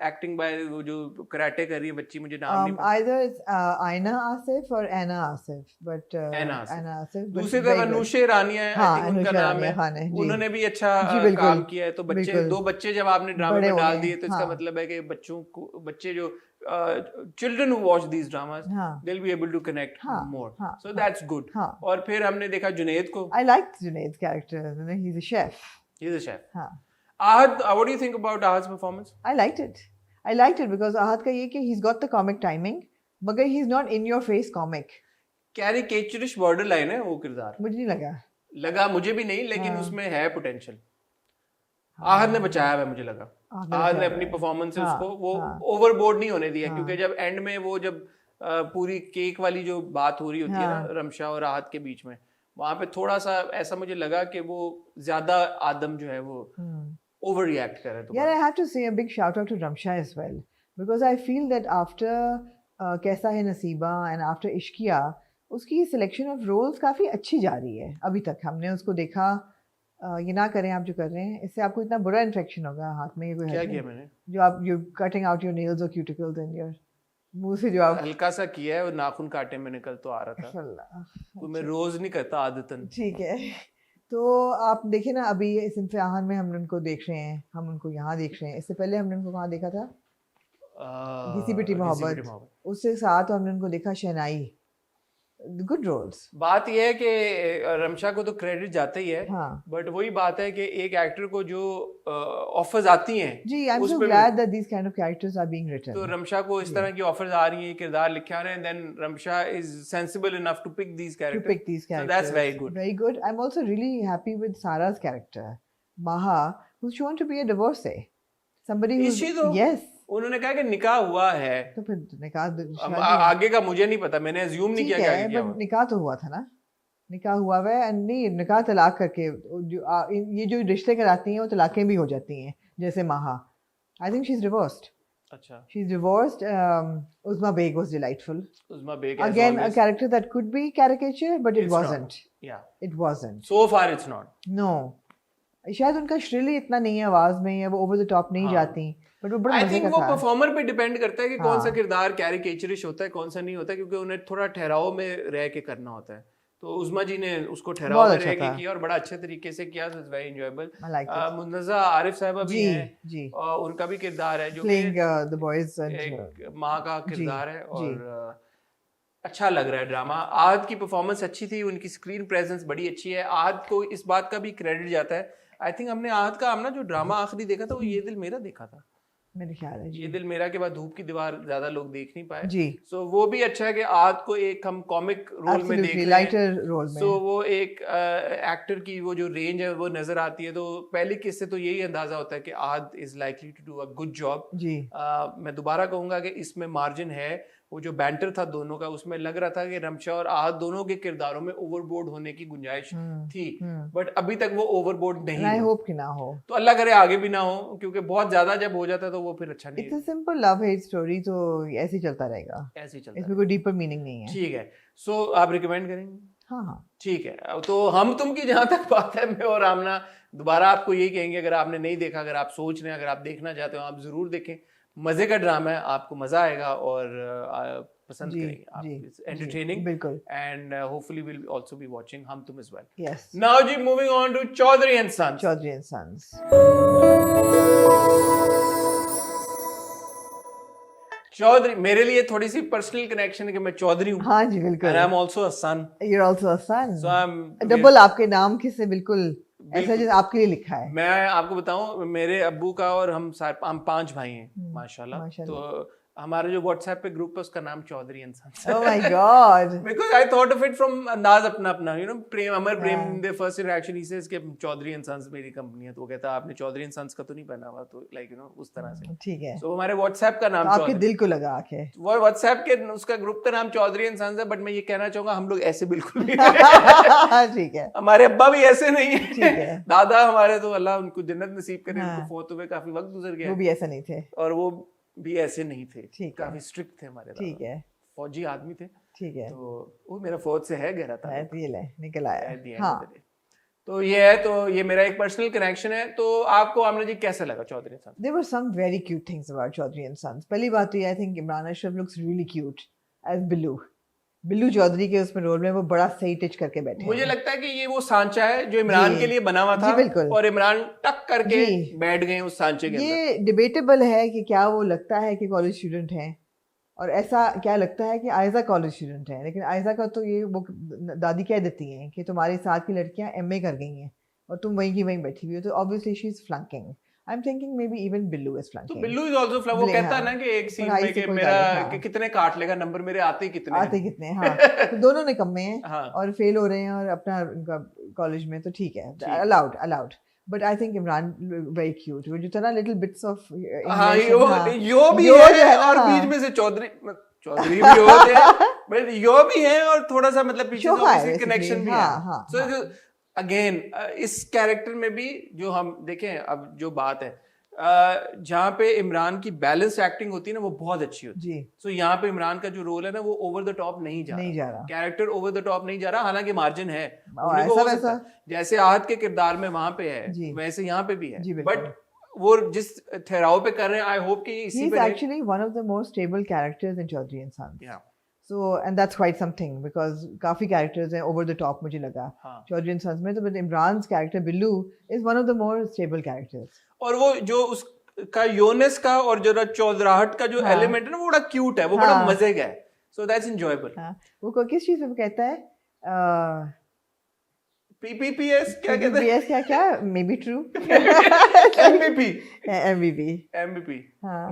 एक्टिंग बाय वो जो कराटे कर रही है बच्ची, मुझे नाम नहीं पता।
either it's Aina Asif or Anna Asif, but
Anna Asif।
Anna Asif, but
दूसरी
very
तरफ
good।
अनुषे रानिया है,
हाँ,
I think उनका
अनुषा
नाम
रानिया
है,
खान है, जी।
उन्होंने भी अच्छा
जी, बिल्कुल,
काम किया है। तो बच्चे,
बिल्कुल।
दो बच्चे जब आपने ड्रामे
बड़े
में
हो
डाल
गए,
दिए तो इसका
हाँ।
मतलब है कि बच्चों को, बच्चे जो children who watch these dramas
हाँ
they will be able to connect
हाँ,
मोर,
हाँ,
सो दैट्स गुड।
हाँ।
और फिर हमने देखा जुनैद को,
I liked Junaid's character, he's a chef।
He is a chef.
हाँ
Ahad, what do you think about Ahad's performance?
I liked it because Ahad का ये कि he's got the comic timing, मगर he's not in your face comic।
Caricaturish border line है वो किरदार,
मुझे नहीं लगा
मुझे भी नहीं, लेकिन
हाँ।
उसमें है पोटेंशियल। आहद ने बचाया हुआ है, मुझे लगा आहद ने अपनी परफॉर्मेंस से
हाँ,
उसको वो
हाँ।
ओवरबोर्ड नहीं होने दिया,
हाँ।
क्योंकि जब एंड में वो जब पूरी केक वाली जो बात हो रही होती है
हाँ।
ना रमशा और आहद के बीच में, वहां पे थोड़ा सा ऐसा मुझे लगा कि वो ज्यादा आदम जो है वो ओवर रिएक्ट कर रहा है।
Yeah, I have to say a big shout out to Ramsha as well, because I feel that after कैसा है नसीबा and after इश्किया, उसकी सिलेक्शन ऑफ रोल्स काफ़ी अच्छी जा रही है अभी तक। हमने उसको देखा, ये ना करें आप जो कर रहे हैं, इससे आपको इतना बुरा इन्फेक्शन होगा हाथ में, ये कोई
क्या
हद
किया
नहीं।
मैंने,
जो आप you cutting out your nails और क्यूटिकल्स एंड योर मुंह से जो आप
हल्का सा किया है, और नाखून काटे मैंने कल तो आ रहा था,
अल्लाह,
तो मैं रोज नहीं करता आदतन।
ठीक है। तो आप देखिए ना, अभी इस इम्तिहान में हम उनको देख रहे हैं, हम उनको यहाँ देख रहे हैं, इससे पहले हमने उनको कहाँ देखा था, घिसी पिटी मोहब्बत, उससे साथ हमने उनको देखा शहनाई, गुड रोल्स।
बात यह है कि रमशा को तो क्रेडिट जाता ही है,
हाँ
बट वही बात है कि एक एक्टर को जो ऑफर्स आती हैं,
जी, आई एम
उस
सो
पे
glad that these kind of characters are being
तो
रिटन।
रमशा को इस तरह की ऑफर्स आ रही हैं, किरदार लिखे आ रहे हैं, then Ramsha is sensible enough to pick these
To
characters,
pick these
so
characters.
that's very good.
Very good. I'm also really happy with Sarah's character, Maha, who's shown to be a divorcee. Somebody
Is
who's
she though?
yes.
उन्होंने कहा कि निकाह हुआ है,
तो फिर निकाह
अब आगे का मुझे नहीं पता, मैंने अज्यूम नहीं किया कि आगे क्या
बट
हुआ।
निकाह तो हुआ था ना, निकाह हुआ हुआ है, नहीं निकाह तलाक करके ये जो रिश्ते कराती हैं वो तलाकें भी हो जाती हैं, जैसे Maha. I think she is divorced.
अच्छा,
she is divorced. Uzma Baig was delightful,
Uzma Baig
again a character that could be caricature but it
It's not.
Wasn't,
yeah
it wasn't.
So far it's not.
No, शायद उनका श्रिली इतना नहीं है आवाज में, या वो ओवर द टॉप नहीं
हाँ।
जाती, बट वो बड़ा
आई
मजे
थिंक
का
वो
था।
परफॉर्मर पे डिपेंड करता है कि कौन सा
हाँ।
किरदार कैरिकेचरिश होता है, कौन सा नहीं होता है, क्योंकि उन्हें थोड़ा ठहराव में रह के करना होता है। तो उज़मा जी ने उसको ठहराव
बहुत
में
अच्छा
रह के
था।
किया और बड़ा अच्छे तरीके से किया, it's very enjoyable.
I liked it.
Munazza Arif Sahiba भी
जी
हैं,
जी,
और उनका भी किरदार है जो
प्लेइंग
कि
द बॉयज एंड
एक माँ का किरदार है,
जी।
और अच्छा लग रहा है ड्रामा। आहद की परफॉर्मेंस अच्छी थी, उनकी स्क्रीन प्रेजेंस बड़ी अच्छी है। आहद को इस बात का भी क्रेडिट जाता है, आई थिंक हमने आहद का हमने जो ड्रामा आखिरी देखा था वो ये दिल मेरा देखा था,
मेरे ख्याल है
ये
जी
दिल मेरा के बाद धूप की दीवार ज्यादा लोग देख नहीं पाए।
जी,
सो वो भी अच्छा है कि आहद को एक हम कॉमिक रोल में देख
एब्सोल्युटली
रहे हैं,
लाइटर रोल में।
सो वो एक एक्टर की वो जो रेंज है वो नजर आती है। तो पहली किस से तो यही अंदाजा होता है कि Ahad is likely to do a good job.
जी
मैं दोबारा कहूंगा कि इसमें मार्जिन है, वो जो बैंटर था दोनों का, उसमें लग रहा था कि रमशा और आहद दोनों के किरदारों में ओवरबोर्ड होने की गुंजाइश थी, बट अभी तक वो ओवरबोर्ड नहीं
आई
है।
होप कि ना हो।
तो अल्लाह करे आगे भी ना हो, क्योंकि बहुत ज्यादा जब हो जाता है तो वो फिर अच्छा नहीं
it's a simple love hate story, तो ऐसे ही चलता रहेगा,
ऐसे ही चलता
इसमें कोई डीपर मीनिंग नहीं
है।
है।
ठीक है, सो आप रिकमेंड करेंगे?
हाँ हाँ,
ठीक है, तो हम तुम की जहां तक बात है, मैं और आमना दोबारा आपको यही कहेंगे, अगर आपने नहीं देखा, अगर आप सोच रहे हैं, अगर आप देखना चाहते हो, आप जरूर देखें। मजे का ड्रामा है, आपको मजा आएगा और पसंद
जी
करेंगे आप।
जी,
इट्स एंटरटेनिंग
बिल्कुल।
And hopefully will also be watching Hum Tum as well.
Yes,
Now जी moving on to Chaudhry and Sons.
Chaudhry and Sons.
Chaudhry मेरे लिए थोड़ी सी पर्सनल कनेक्शन है कि मैं चौधरी हूँ,
हाँ जी
and
बिल्कुल।
I'm also a son.
You're also a son.
So I'm
double आपके नाम के से बिल्कुल ऐसा जैसे आपके लिए लिखा है?
मैं आपको बताऊं, मेरे अब्बू का और हम 5 भाई हैं माशाल्लाह। तो हमारा जो व्हाट्सएप पे ग्रुप है उसका नाम Chaudhry and Sons.
Oh my God!
Because I thought of it from अंदाज अपना, you know, Prem, Amar Prem, the first interaction he says कि चौधरी एंड सन्स मेरी कंपनी है, तो वो कहता है आपने चौधरी एंड सन्स का तो नहीं पहना हुआ, तो लाइक यू नो उस तरह से।
ठीक है।
So हमारे व्हाट्सएप का नाम
तो आपके दिल को लगा के
वो व्हाट्सएप के उसका ग्रुप का नाम चौधरी एंड सन्स है, बट मैं ये कहना चाहूंगा हम लोग ऐसे बिल्कुल नहीं।
ठीक है।
हमारे अब्बा भी ऐसे नहीं है।
ठीक है।
दादा हमारे तो अल्लाह उनको जन्नत नसीब करे, उनको फौत हुए काफी वक्त गुजर गया,
वो भी ऐसा नहीं थे
और वो भी ऐसे नहीं थे,
ठीक
काफी स्ट्रिक्ट थे हमारे दादा।
ठीक है।
फौजी आदमी थे।
ठीक है।
तो वो मेरा फौज से है गहरा था,
ये ले निकल आया।
at the end
हाँ
of the day। तो ये है, तो ये मेरा एक पर्सनल कनेक्शन है। तो आपको आमना जी कैसा लगा Chaudhry Sons?
There were some very cute things about Chaudhary and Sons. पहली बात तो ये, I think Imran Ashraf looks really cute as Billu. Billu Chaudhary के उसमें रोल में वो बड़ा सही टिच करके बैठे
मुझे लगता है कि ये वो सांचा है जो इमरान के लिए बना हुआ था, और इमरान टक करके बैठ गए उस सांचे के अंदर।
ये डिबेटेबल है कि क्या वो लगता है कि कॉलेज स्टूडेंट हैं, और ऐसा क्या लगता है कि आयजा कॉलेज स्टूडेंट है। लेकिन आयजा का तो ये वो दादी कह देती हैं कि तुम्हारे साथ की लड़कियां एमए कर गई हैं और तुम वहीं की वहीं बैठी हुई हो, तो obviously she is flunking. I am thinking maybe even Billu is flunking.
तो बिल्लू इज आल्सो फ्लंक। वो कहता है ना कि एक सीन में कि मेरा कि कितने काट लेगा नंबर, मेरे आते कितने
हाँ। तो दोनों ने कम में हैं
हाँ।
और फेल हो रहे हैं और अपना उनका कॉलेज में, तो ठीक है, allowed. But I think Imran very cute, वो जो था ना लिटिल बिट्स ऑफ
हाँ, यो भी है और बीच में से चौधरी भी होते हैं, बट यो भी है और थोड़ा सा मतलब पीछे से कनेक्शन भी है। सो अगेन इस कैरेक्टर में भी जो हम देखें, अब जो बात है जहाँ पे इमरान की बैलेंस एक्टिंग होती है ना, वो बहुत अच्छी होती है। सो यहाँ पे इमरान का जो रोल है ना, वो ओवर द टॉप नहीं जा रहा, कैरेक्टर ओवर द टॉप नहीं जा रहा, हालांकि मार्जिन है, जैसे आहत के किरदार में वहां पे है वैसे यहाँ पे भी है, बट वो जिस ठहराव पे कर रहे हैं, आई होप कि इसी पे
actually one of the most stable characters in Chaudhry and Sons. So and that's quite something because काफी characters हैं over the top मुझे लगा चौधरी एंड सन्स में, तो but Imran's character Billu is one of the more stable characters।
और वो जो उसका योनेस का और जो चौधराहट का जो एलिमेंट है ना, वो बड़ा क्यूट है, वो बड़ा मजे का है, so that's enjoyable।
वो किस चीज पे कहता है
PPPS क्या कहते हैं?
PPPS क्या maybe true।
MVP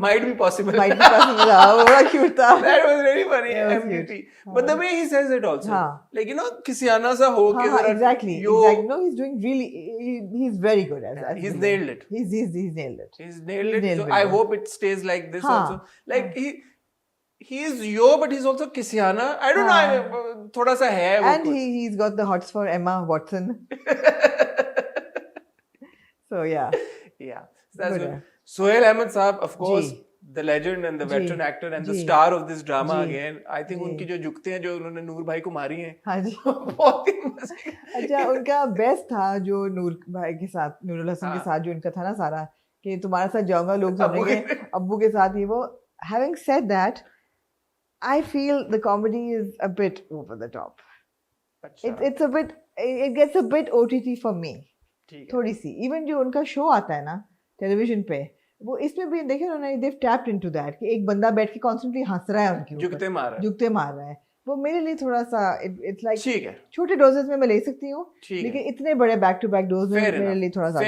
might be possible।
वो बड़ा cute था।
That was really funny। MVP but the way he says it also, like you know किसियाना सा हो के
exactly no, he's doing really, he's very good at that।
He's nailed it।
He's nailed it।
So I hope it stays like this also, like he is yo but he's also Kisiana, I don't know, थोड़ा सा है वो,
and he's got the hots for Emma Watson। So yeah
that's good। Sohail Ahmed Saab, of course, the legend and the veteran actor and the star of this drama again। I think उनकी जो जुगते हैं जो उन्होंने नूर भाई को मारी हैं,
हाँ जी
बहुत ही मजे।
अच्छा, उनका बेस्ट था जो नूर भाई के साथ, नूरुल हसन के साथ जो उनका था ना सारा, कि तुम्हारे साथ जाऊंगा लोग समझेंगे अब्बू के साथ ही वो। Having said that, I feel the comedy is a bit over the top। It's a bit, it gets a bit OTT for me, थोड़ी सी। Even जो उनका शो आता है ना टेलीविजन पे, वो इसमें भी देखे उन्होंने, they've tapped into that कि एक बंदा बैठ के कॉन्स्टेंटली हंस रहा है उनके ऊपर, जुगते मार रहा है। वो मेरे लिए थोड़ा सा इट्स लाइक
ठीक है,
छोटे डोजेस में मैं ले सकती हूँ, लेकिन इतने बड़े बैक टू बैक डोज में मेरे लिए थोड़ा सा।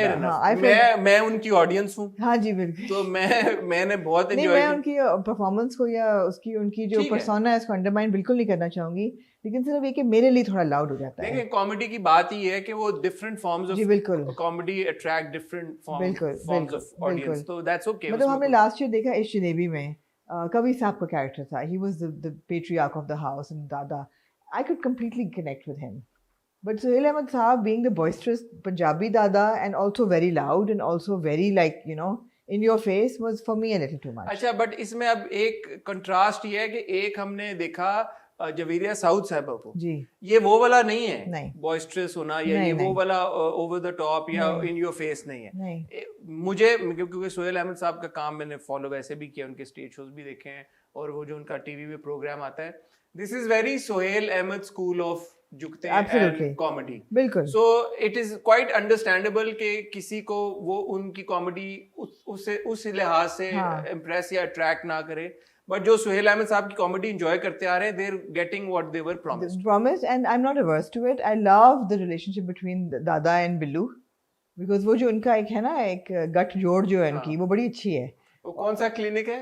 मैं उनकी ऑडियंस हूँ।
हाँ जी बिल्कुल।
तो मैंने बहुत एंजॉय
किया। मैं उनकी परफॉर्मेंस को या उनकी जो पर्सोना है उसको अंडरमाइन बिल्कुल नहीं करना चाहूंगी, लेकिन सिर्फ ये कि मेरे लिए थोड़ा लाउड हो जाता है।
देखिए कॉमेडी की बात ही है कि वो different forms of comedy attract different forms of audience, तो दैट्स ओके।
मतलब हमने लास्ट ईयर देखा इश्क जनेबी में कबीर साहब का कैरेक्टर था, he was the patriarch of the house and दादा, I could completely connect with him। But Sohail Ahmed Saab being the boisterous Punjabi dada and also very loud and also very like you know in your face was for me a little too much।
अच्छा, but इसमें अब एक contrast ये है कि एक हमने देखा जवेरिया साउथ साहिबा को जी, ये वो वाला नहीं है बॉइस्ट्रस होना या ये वो वाला ओवर द टॉप या इन योर फेस नहीं है। मुझे क्योंकि सोहेल अहमद साहब का काम मैंने फॉलो वैसे भी किया, उनके स्टेज शोज भी देखे हैं और वो जो उनका टीवी पे प्रोग्राम आता है, this is very Sohail Ahmed school of jugte and comedy.
बिल्कुल।
So it is quite understandable कि किसी को वो उनकी कॉमेडी उस लिहाज से इम्प्रेस या अट्रैक्ट ना करे, बट जो सोहेल अहमद साहब की कॉमेडी एंजॉय करते आ रहे हैं, they're getting what they were promised,
and I'm not averse to it। I love the relationship between Dada and Billu। Because वो जो उनका एक है ना, एक गठ जोड़ जो है
हाँ।
उनकी, वो बड़ी अच्छी है।
वो कौन सा क्लिनिक है?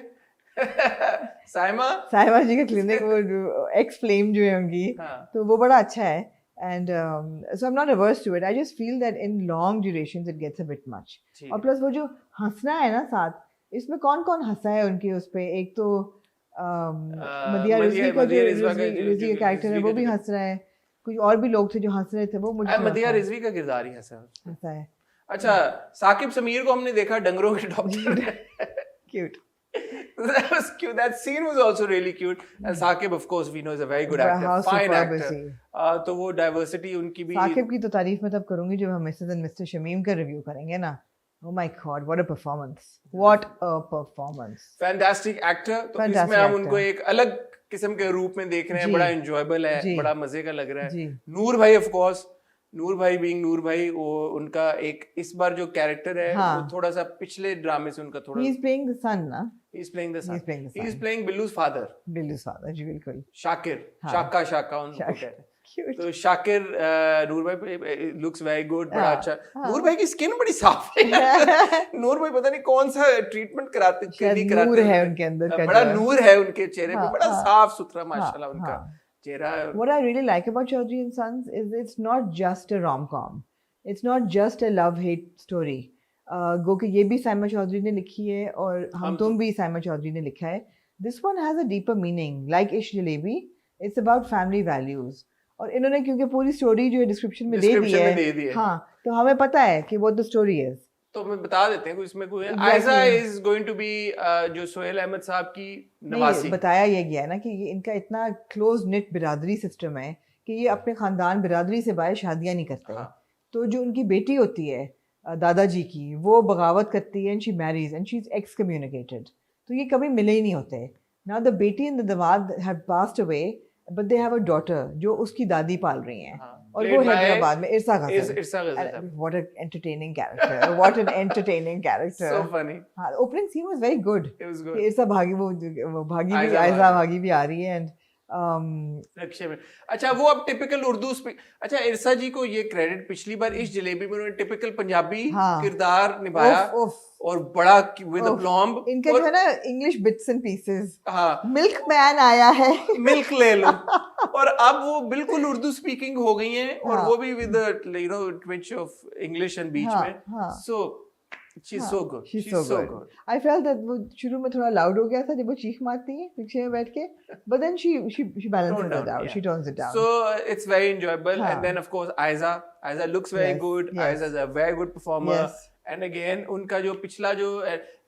साइमा?
साहिबा जी का क्लिनिक, वो एक्स फ्लेम जो है उनकी,
हाँ
तो वो बड़ा अच्छा है। And so I am not averse to it, I just feel that in long durations it gets a bit much.
ठीक
और
है।
प्लस वो जो हंसना है ना साथ, इसमें कौन कौन हंसा है उनके उस पे, एक तो मदिया रिजवी का जो
रिजवा का
रिजवी का कैरेक्टर है वो भी हंस रहा है, कुछ और भी लोग थे जो हंस रहे थे, वो मुझे थोड़ा
मदिया
सा
रिजवी का किरदार ही हंसा।
हंसा है।
अच्छा, साकिब समीर को हमने देखा डंगरों के doctor.
Cute.
That was cute. That scene was also really cute. And Saqib, of course, we know is a very good actor,
How
fine
superb is
actor.
he?
तो वो diversity उनकी भी
साकिब की तो तारीफ मैं तब करूंगी जब हम मिसेस एंड मिस्टर शमीम का रिव्यू करेंगे ना। Oh my God, what a performance! What a performance!
fantastic actor. तो
Fantastic
इसमें हम
actor.
उनको एक अलग किस्म के रूप में देख रहे हैं,
जी,
बड़ा enjoyable है,
जी,
बड़ा मजे का लग रहा है।
जी।
नूर भाई, of course, नूर भाई being नूर भाई, वो उनका एक इस बार जो कैरेक्टर है
हाँ।
वो थोड़ा सा पिछले ड्रामे से उनका थोड़ा
He is playing the son ना?
he's playing the son.
He's playing the
He's
son.
playing बिल्लू's father,
बिल्लू's father जी, बिल्कुल।
शाकिर,
हाँ।
शाका उनको
शाकिर,
कहते हैं।
Cute.
तो शाकिर नूर भाई लुक्स वेरी गुड, बड़ा
हाँ,
अच्छा।
हाँ।
नूर भाई की स्किन बड़ी साफ है। नूर भाई पता नहीं कौन सा ट्रीटमेंट कराते
शायद
नहीं
नूर
कराते
है उनके अंदर का
बड़ा
जो है।
नूर है उनके चेहरे पे,
हाँ,
बड़ा
हाँ,
साफ सुथरा
हाँ,
माशाल्लाह उनका
हाँ।
चेहरा।
What I really like about Chaudhary and Sons is it's not just a rom-com. It's not just a love-hate story. गो कि ये भी साइमा चौधरी ने लिखी है और हम तुम भी साइमा चौधरी ने लिखा है। This one has a deeper meaning. Like Ish Jalebi, it's about family values. और इन्होंने क्योंकि पूरी स्टोरी जो है डिस्क्रिप्शन में दे दी है, हाँ, तो हमें पता है कि what the story is.
तो मैं बता देते हैं इसमें कोई
Exactly.
Ayesha is going to be जो सोहेल अहमद साहब की नवासी।
नहीं, बताया ये गया है ना कि ये इनका इतना क्लोज निट बिरादरी सिस्टम है कि ये अपने खानदान बिरादरी से बाहर शादियां नहीं करते।
हाँ।
तो जो उनकी बेटी होती है दादाजी की, वो बगावत करती है and she marries and she is excommunicated, तो ये कभी मिले ही नहीं होते। नाउ द बेटी एंड द दामाद have passed away, but they have a daughter जो उसकी दादी पाल रही हैं।
हाँ।
और वो हैदराबाद में इरसा
Irsa
Ghazal.
Ghazal.
What an entertaining character, what an entertaining character.
So funny.
हाँ, opening scene was very good.
It was good.
Irsa भागी, वो भागी भी,
आयशा
आयशा भागी भी आ रही है एंड
नक्शे में। अच्छा, वो अब टिपिकल उर्दू स्पीक। अच्छा, इरसा जी को ये क्रेडिट पिछली बार इस जलेबी में उन्होंने टिपिकल पंजाबी
हाँ।
किरदार निभाया
उफ,
और बड़ा विद अप्लॉम।
इनका जो है ना इंग्लिश बिट्स एंड पीसेस,
हाँ,
मिल्क मैन आया है,
मिल्क ले लो। और अब वो बिल्कुल उर्दू स्पीकिंग हो गई हैं और
हाँ।
वो भी with you know twitch of English and बीच
हाँ,
में।
हाँ।
So she is so good,
she's so good. I felt that वो शुरू में थोड़ा लाउड हो गया था जब वो चीख मारती है रिक्शे में बैठ के, but then she balances it out, she tones it down.
So it's very enjoyable.
हाँ.
And then of course Aiza looks very
Yes,
good.
yes.
Aiza is a very good performer.
Yes.
And again उनका जो पिछला जो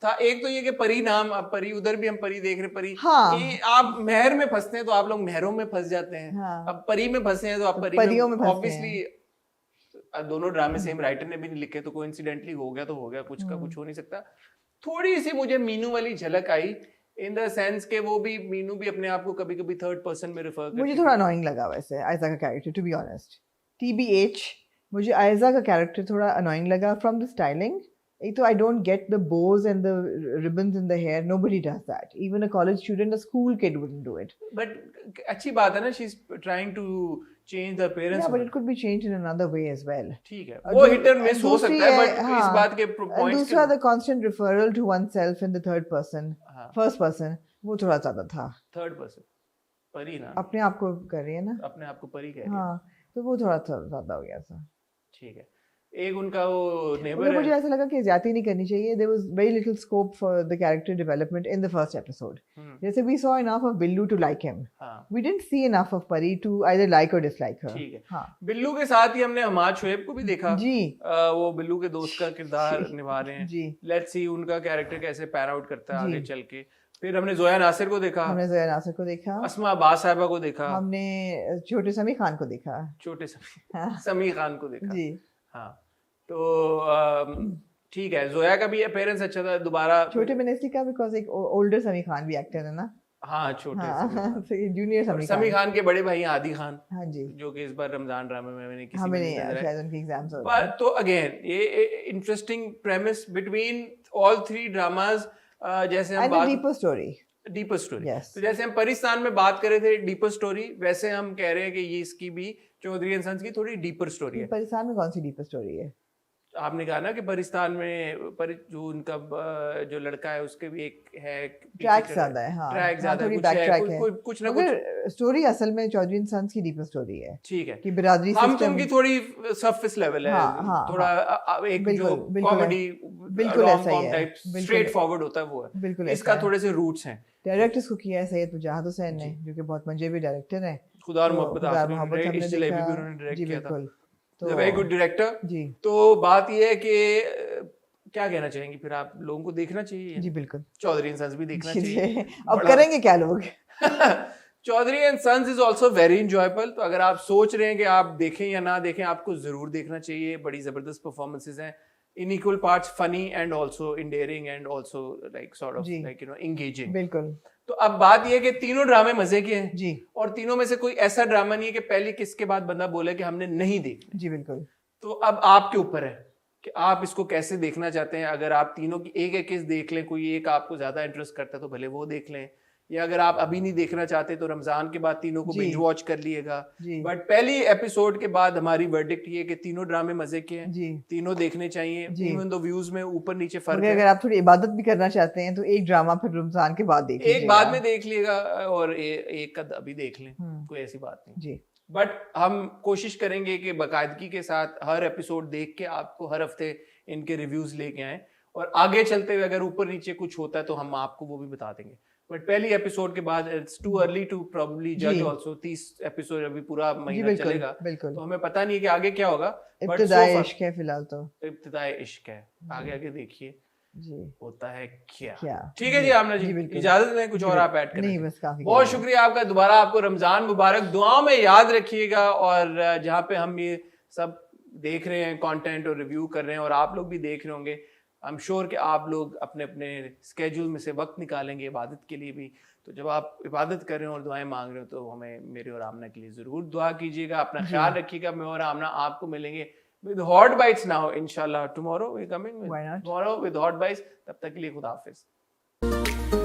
था, एक तो ये कि परी नाम, अब परी उधर भी हम परी देख रहे, परी
हाँ।
ये आप महर में फंसते हैं तो आप लोग महरों में फंस जाते हैं।
हाँ।
अब परी में फंसे हैं तो आप
परियों में फंसते हैं।
ऑब्वियसली दोनों ड्रामे सेम राइटर ने भी नहीं लिखे, तो कोइंसिडेंटली हो गया तो हो गया, कुछ का कुछ हो नहीं सकता। थोड़ी सी मुझे मीनू वाली झलक आई इन द सेंस के वो भी मीनू भी अपने आप को कभी कभी थर्ड पर्सन में रेफर करती
मुझे थोड़ा अनोइंग लगा वैसे आयजा का character, to be honest. TBH, मुझे आयजा का कैरेक्टर थोड़ा अनोइंग लगा फ्रॉम द स्टाइलिंग। एक तो I don't get the bows and the ribbons in the hair, nobody does that, even a college student, a school kid wouldn't do it.
But अच्छी बात है ना, she is trying to change the appearance.
Yeah, but it could be changed in another way as well.
ठीक है, वो hit and miss हो
दूसरी
सकता है,
है,
बट इस
हाँ,
बात के
and
पॉइंट्स
दूसरा the constant referral to oneself in the third person,
हाँ,
first person, वो थोड़ा ज्यादा था।
थर्ड पर्सन परी ना,
अपने आप को कर रही है ना,
अपने आप को परी कह रही है।
हाँ, तो वो थोड़ा ज्यादा हो गया था।
ठीक है, एक उनका वो नेबर
मतलब
है।
मुझे ऐसा लगा कि ज्यादा नहीं करनी चाहिए। There was very little scope for the character development in the first episode. जैसे we saw enough of Billu to like him.
हाँ,
We didn't see enough of Pari to either like or dislike her.
ठीक है।
हाँ,
बिल्लू के साथ ही हमने हमाद शुएब को भी देखा।
जी,
वो बिल्लू के दोस्त का किरदार निभा रहे हैं।
जी।
लेट्स सी उनका कैरेक्टर कैसे पैन आउट करता है
जी।
आगे चल के। फिर हमने जोया नासिर को देखा,
हमने जोया नासिर को देखा,
अस्मा अब्बास साहिबा को देखा,
हमने छोटे समी खान को देखा।
छोटे
हाँ,
समी खान को देखा।
जी,
हाँ, तो ठीक है, जोया का भी अपीयरेंस अच्छा था दोबारा।
छोटे मैंने इसलिए कहा बिकॉज एक ओल्डर समी खान भी एक्टर है ना।
हाँ, छोटे
हाँ, जूनियर
और
समी
समी
खान।
खान के बड़े भाई आदि खान,
हाँ जी,
जो कि इस बार रमजान ड्रामे में मैंने किसी
हमें
में
नहीं
नहीं नजर आए।
शायद उनके एग्जाम्स हो रहे
पर तो अगेन ये interesting premise between all three dramas. जैसे हम
एंड अ
बात
deeper story.
Deeper story,
Yes.
तो जैसे हम पाकिस्तान में बात कर रहे थे डीपर स्टोरी, वैसे हम कह रहे हैं कि ये इसकी भी चौधरी एंड सन्स की थोड़ी डीपर स्टोरी है।
पाकिस्तान में कौन सी डीपर स्टोरी है?
आपने कहा ना कि पाकिस्तान में जो उनका जो लड़का है उसके भी एक है
ट्रैक ज्यादा है, हाँ
ट्रैक ज्यादा
थोड़ी
कुछ
बैक
है
ट्रैक है,
कुछ ना
मगर स्टोरी असल में चौधरी एंड सन्स की डीपर स्टोरी है,
ठीक है
कि बिरादरी
हम
सिस्टम,
तुमकी थोड़ी सरफेस लेवल है,
हाँ,
थोड़ा एक जो कॉमेडी
बिल्कुल
रोम
ऐसा ही
कॉम
है,
टाइप
बिल्कुल
स्ट्रेट फॉरवर्ड होता है वो है,
बिल्कुल
इसका
ऐसा है।
थोड़े से रूट्स हैं।
डायरेक्ट इसको किया है सैयद मुजाहिद हुसैन ने, जो कि बहुत मंजेबी डायरेक्टर है।
खुदा और
तो
मोहब्बत
खुदा और
आखिरी
मोहब्बत हमने
इस जलेबी
देखा,
भी उन्होंने डायरेक्ट
जी
किया था,
बिल्कुल, तो
वेरी गुड डायरेक्टर।
जी
तो बात ये है कि क्या कहना चाहेंगे फिर आप लोगों को देखना चाहिए
जी बिल्कुल,
चौधरी एंड सन्स भी देखना
जी
चाहिए
जी। अब करेंगे क्या लोग?
Chaudhry and Sons is also very enjoyable. तो अगर आप सोच रहे हैं कि आप देखें या ना देखें, आपको जरूर देखना चाहिए। बड़ी जबरदस्त परफॉर्मेंसेस हैं, in equal parts funny and also endearing and also like sort of like you know engaging.
बिल्कुल।
तो अब बात यह है कि तीनों ड्रामे मजे के हैं
जी
और तीनों में से कोई ऐसा ड्रामा नहीं है कि पहली किस के बाद बंदा बोले कि हमने नहीं देखना।
जी बिल्कुल।
तो अब आपके ऊपर है कि आप इसको कैसे देखना चाहते हैं। अगर आप तीनों की एक एक किस देख लें, कोई एक आपको ज्यादा इंटरेस्ट करता है तो भले वो देख लें, या अगर आप अभी नहीं देखना चाहते तो रमजान के बाद तीनों को
जी।
बिंज वॉच कर लिएगा।
जी
बट पहली एपिसोड के बाद हमारी वर्डिक्ट ये है कि तीनों ड्रामे मजे के हैं,
जी
तीनों देखने चाहिए।
जी।
इवन दो व्यूज में ऊपर नीचे फर्क
मगर
है।
अगर आप थोड़ी इबादत भी करना चाहते हैं तो एक ड्रामा फिर रमजान के बाद देख
एक
लीजिएगा।
बाद में देख लिएगा और एक का अभी देख लें, कोई ऐसी बात नहीं।
जी
बट हम कोशिश करेंगे कि बाकायदगी के साथ हर एपिसोड देख के आपको हर हफ्ते इनके रिव्यूज लेके आएं, और आगे चलते हुए अगर ऊपर नीचे कुछ होता है तो हम आपको वो भी बता देंगे। बट पहली एपिसोड के बाद it's too early to probably जज आल्सो। 30 एपिसोड अभी पूरा महीना
बिल्कुल,
चलेगा,
बिल्कुल।
तो हमें पता नहीं है कि आगे क्या होगा। बट
इब्तिदाई इश्क है फिलहाल तो,
इब्तिदाई इश्क है, आगे आगे देखिए
जी
होता है क्या।
क्या।
ठीक है जी आमना जी,
बिल्कुल।
इजाजत दें, कुछ और आप ऐड करें?
नहीं बस काफी।
बहुत शुक्रिया आपका, दोबारा आपको रमजान मुबारक। दुआओं में याद रखिएगा, और जहाँ पे हम ये सब देख रहे हैं कंटेंट और रिव्यू कर रहे हैं और आप लोग भी देख रहे होंगे, आई एम श्योर कि आप लोग अपने अपने स्केड्यूल में से वक्त निकालेंगे इबादत के लिए भी। तो जब आप इबादत कर रहे हो और दुआएं मांग रहे हो तो हमें, मेरे और आमना के लिए जरूर दुआ कीजिएगा। अपना ख्याल रखिएगा। मैं और आमना आपको मिलेंगे with hot bites now inshallah tomorrow we're coming with
Why not?
tomorrow with hot bites। तब तक के लिए खुदा हाफिज।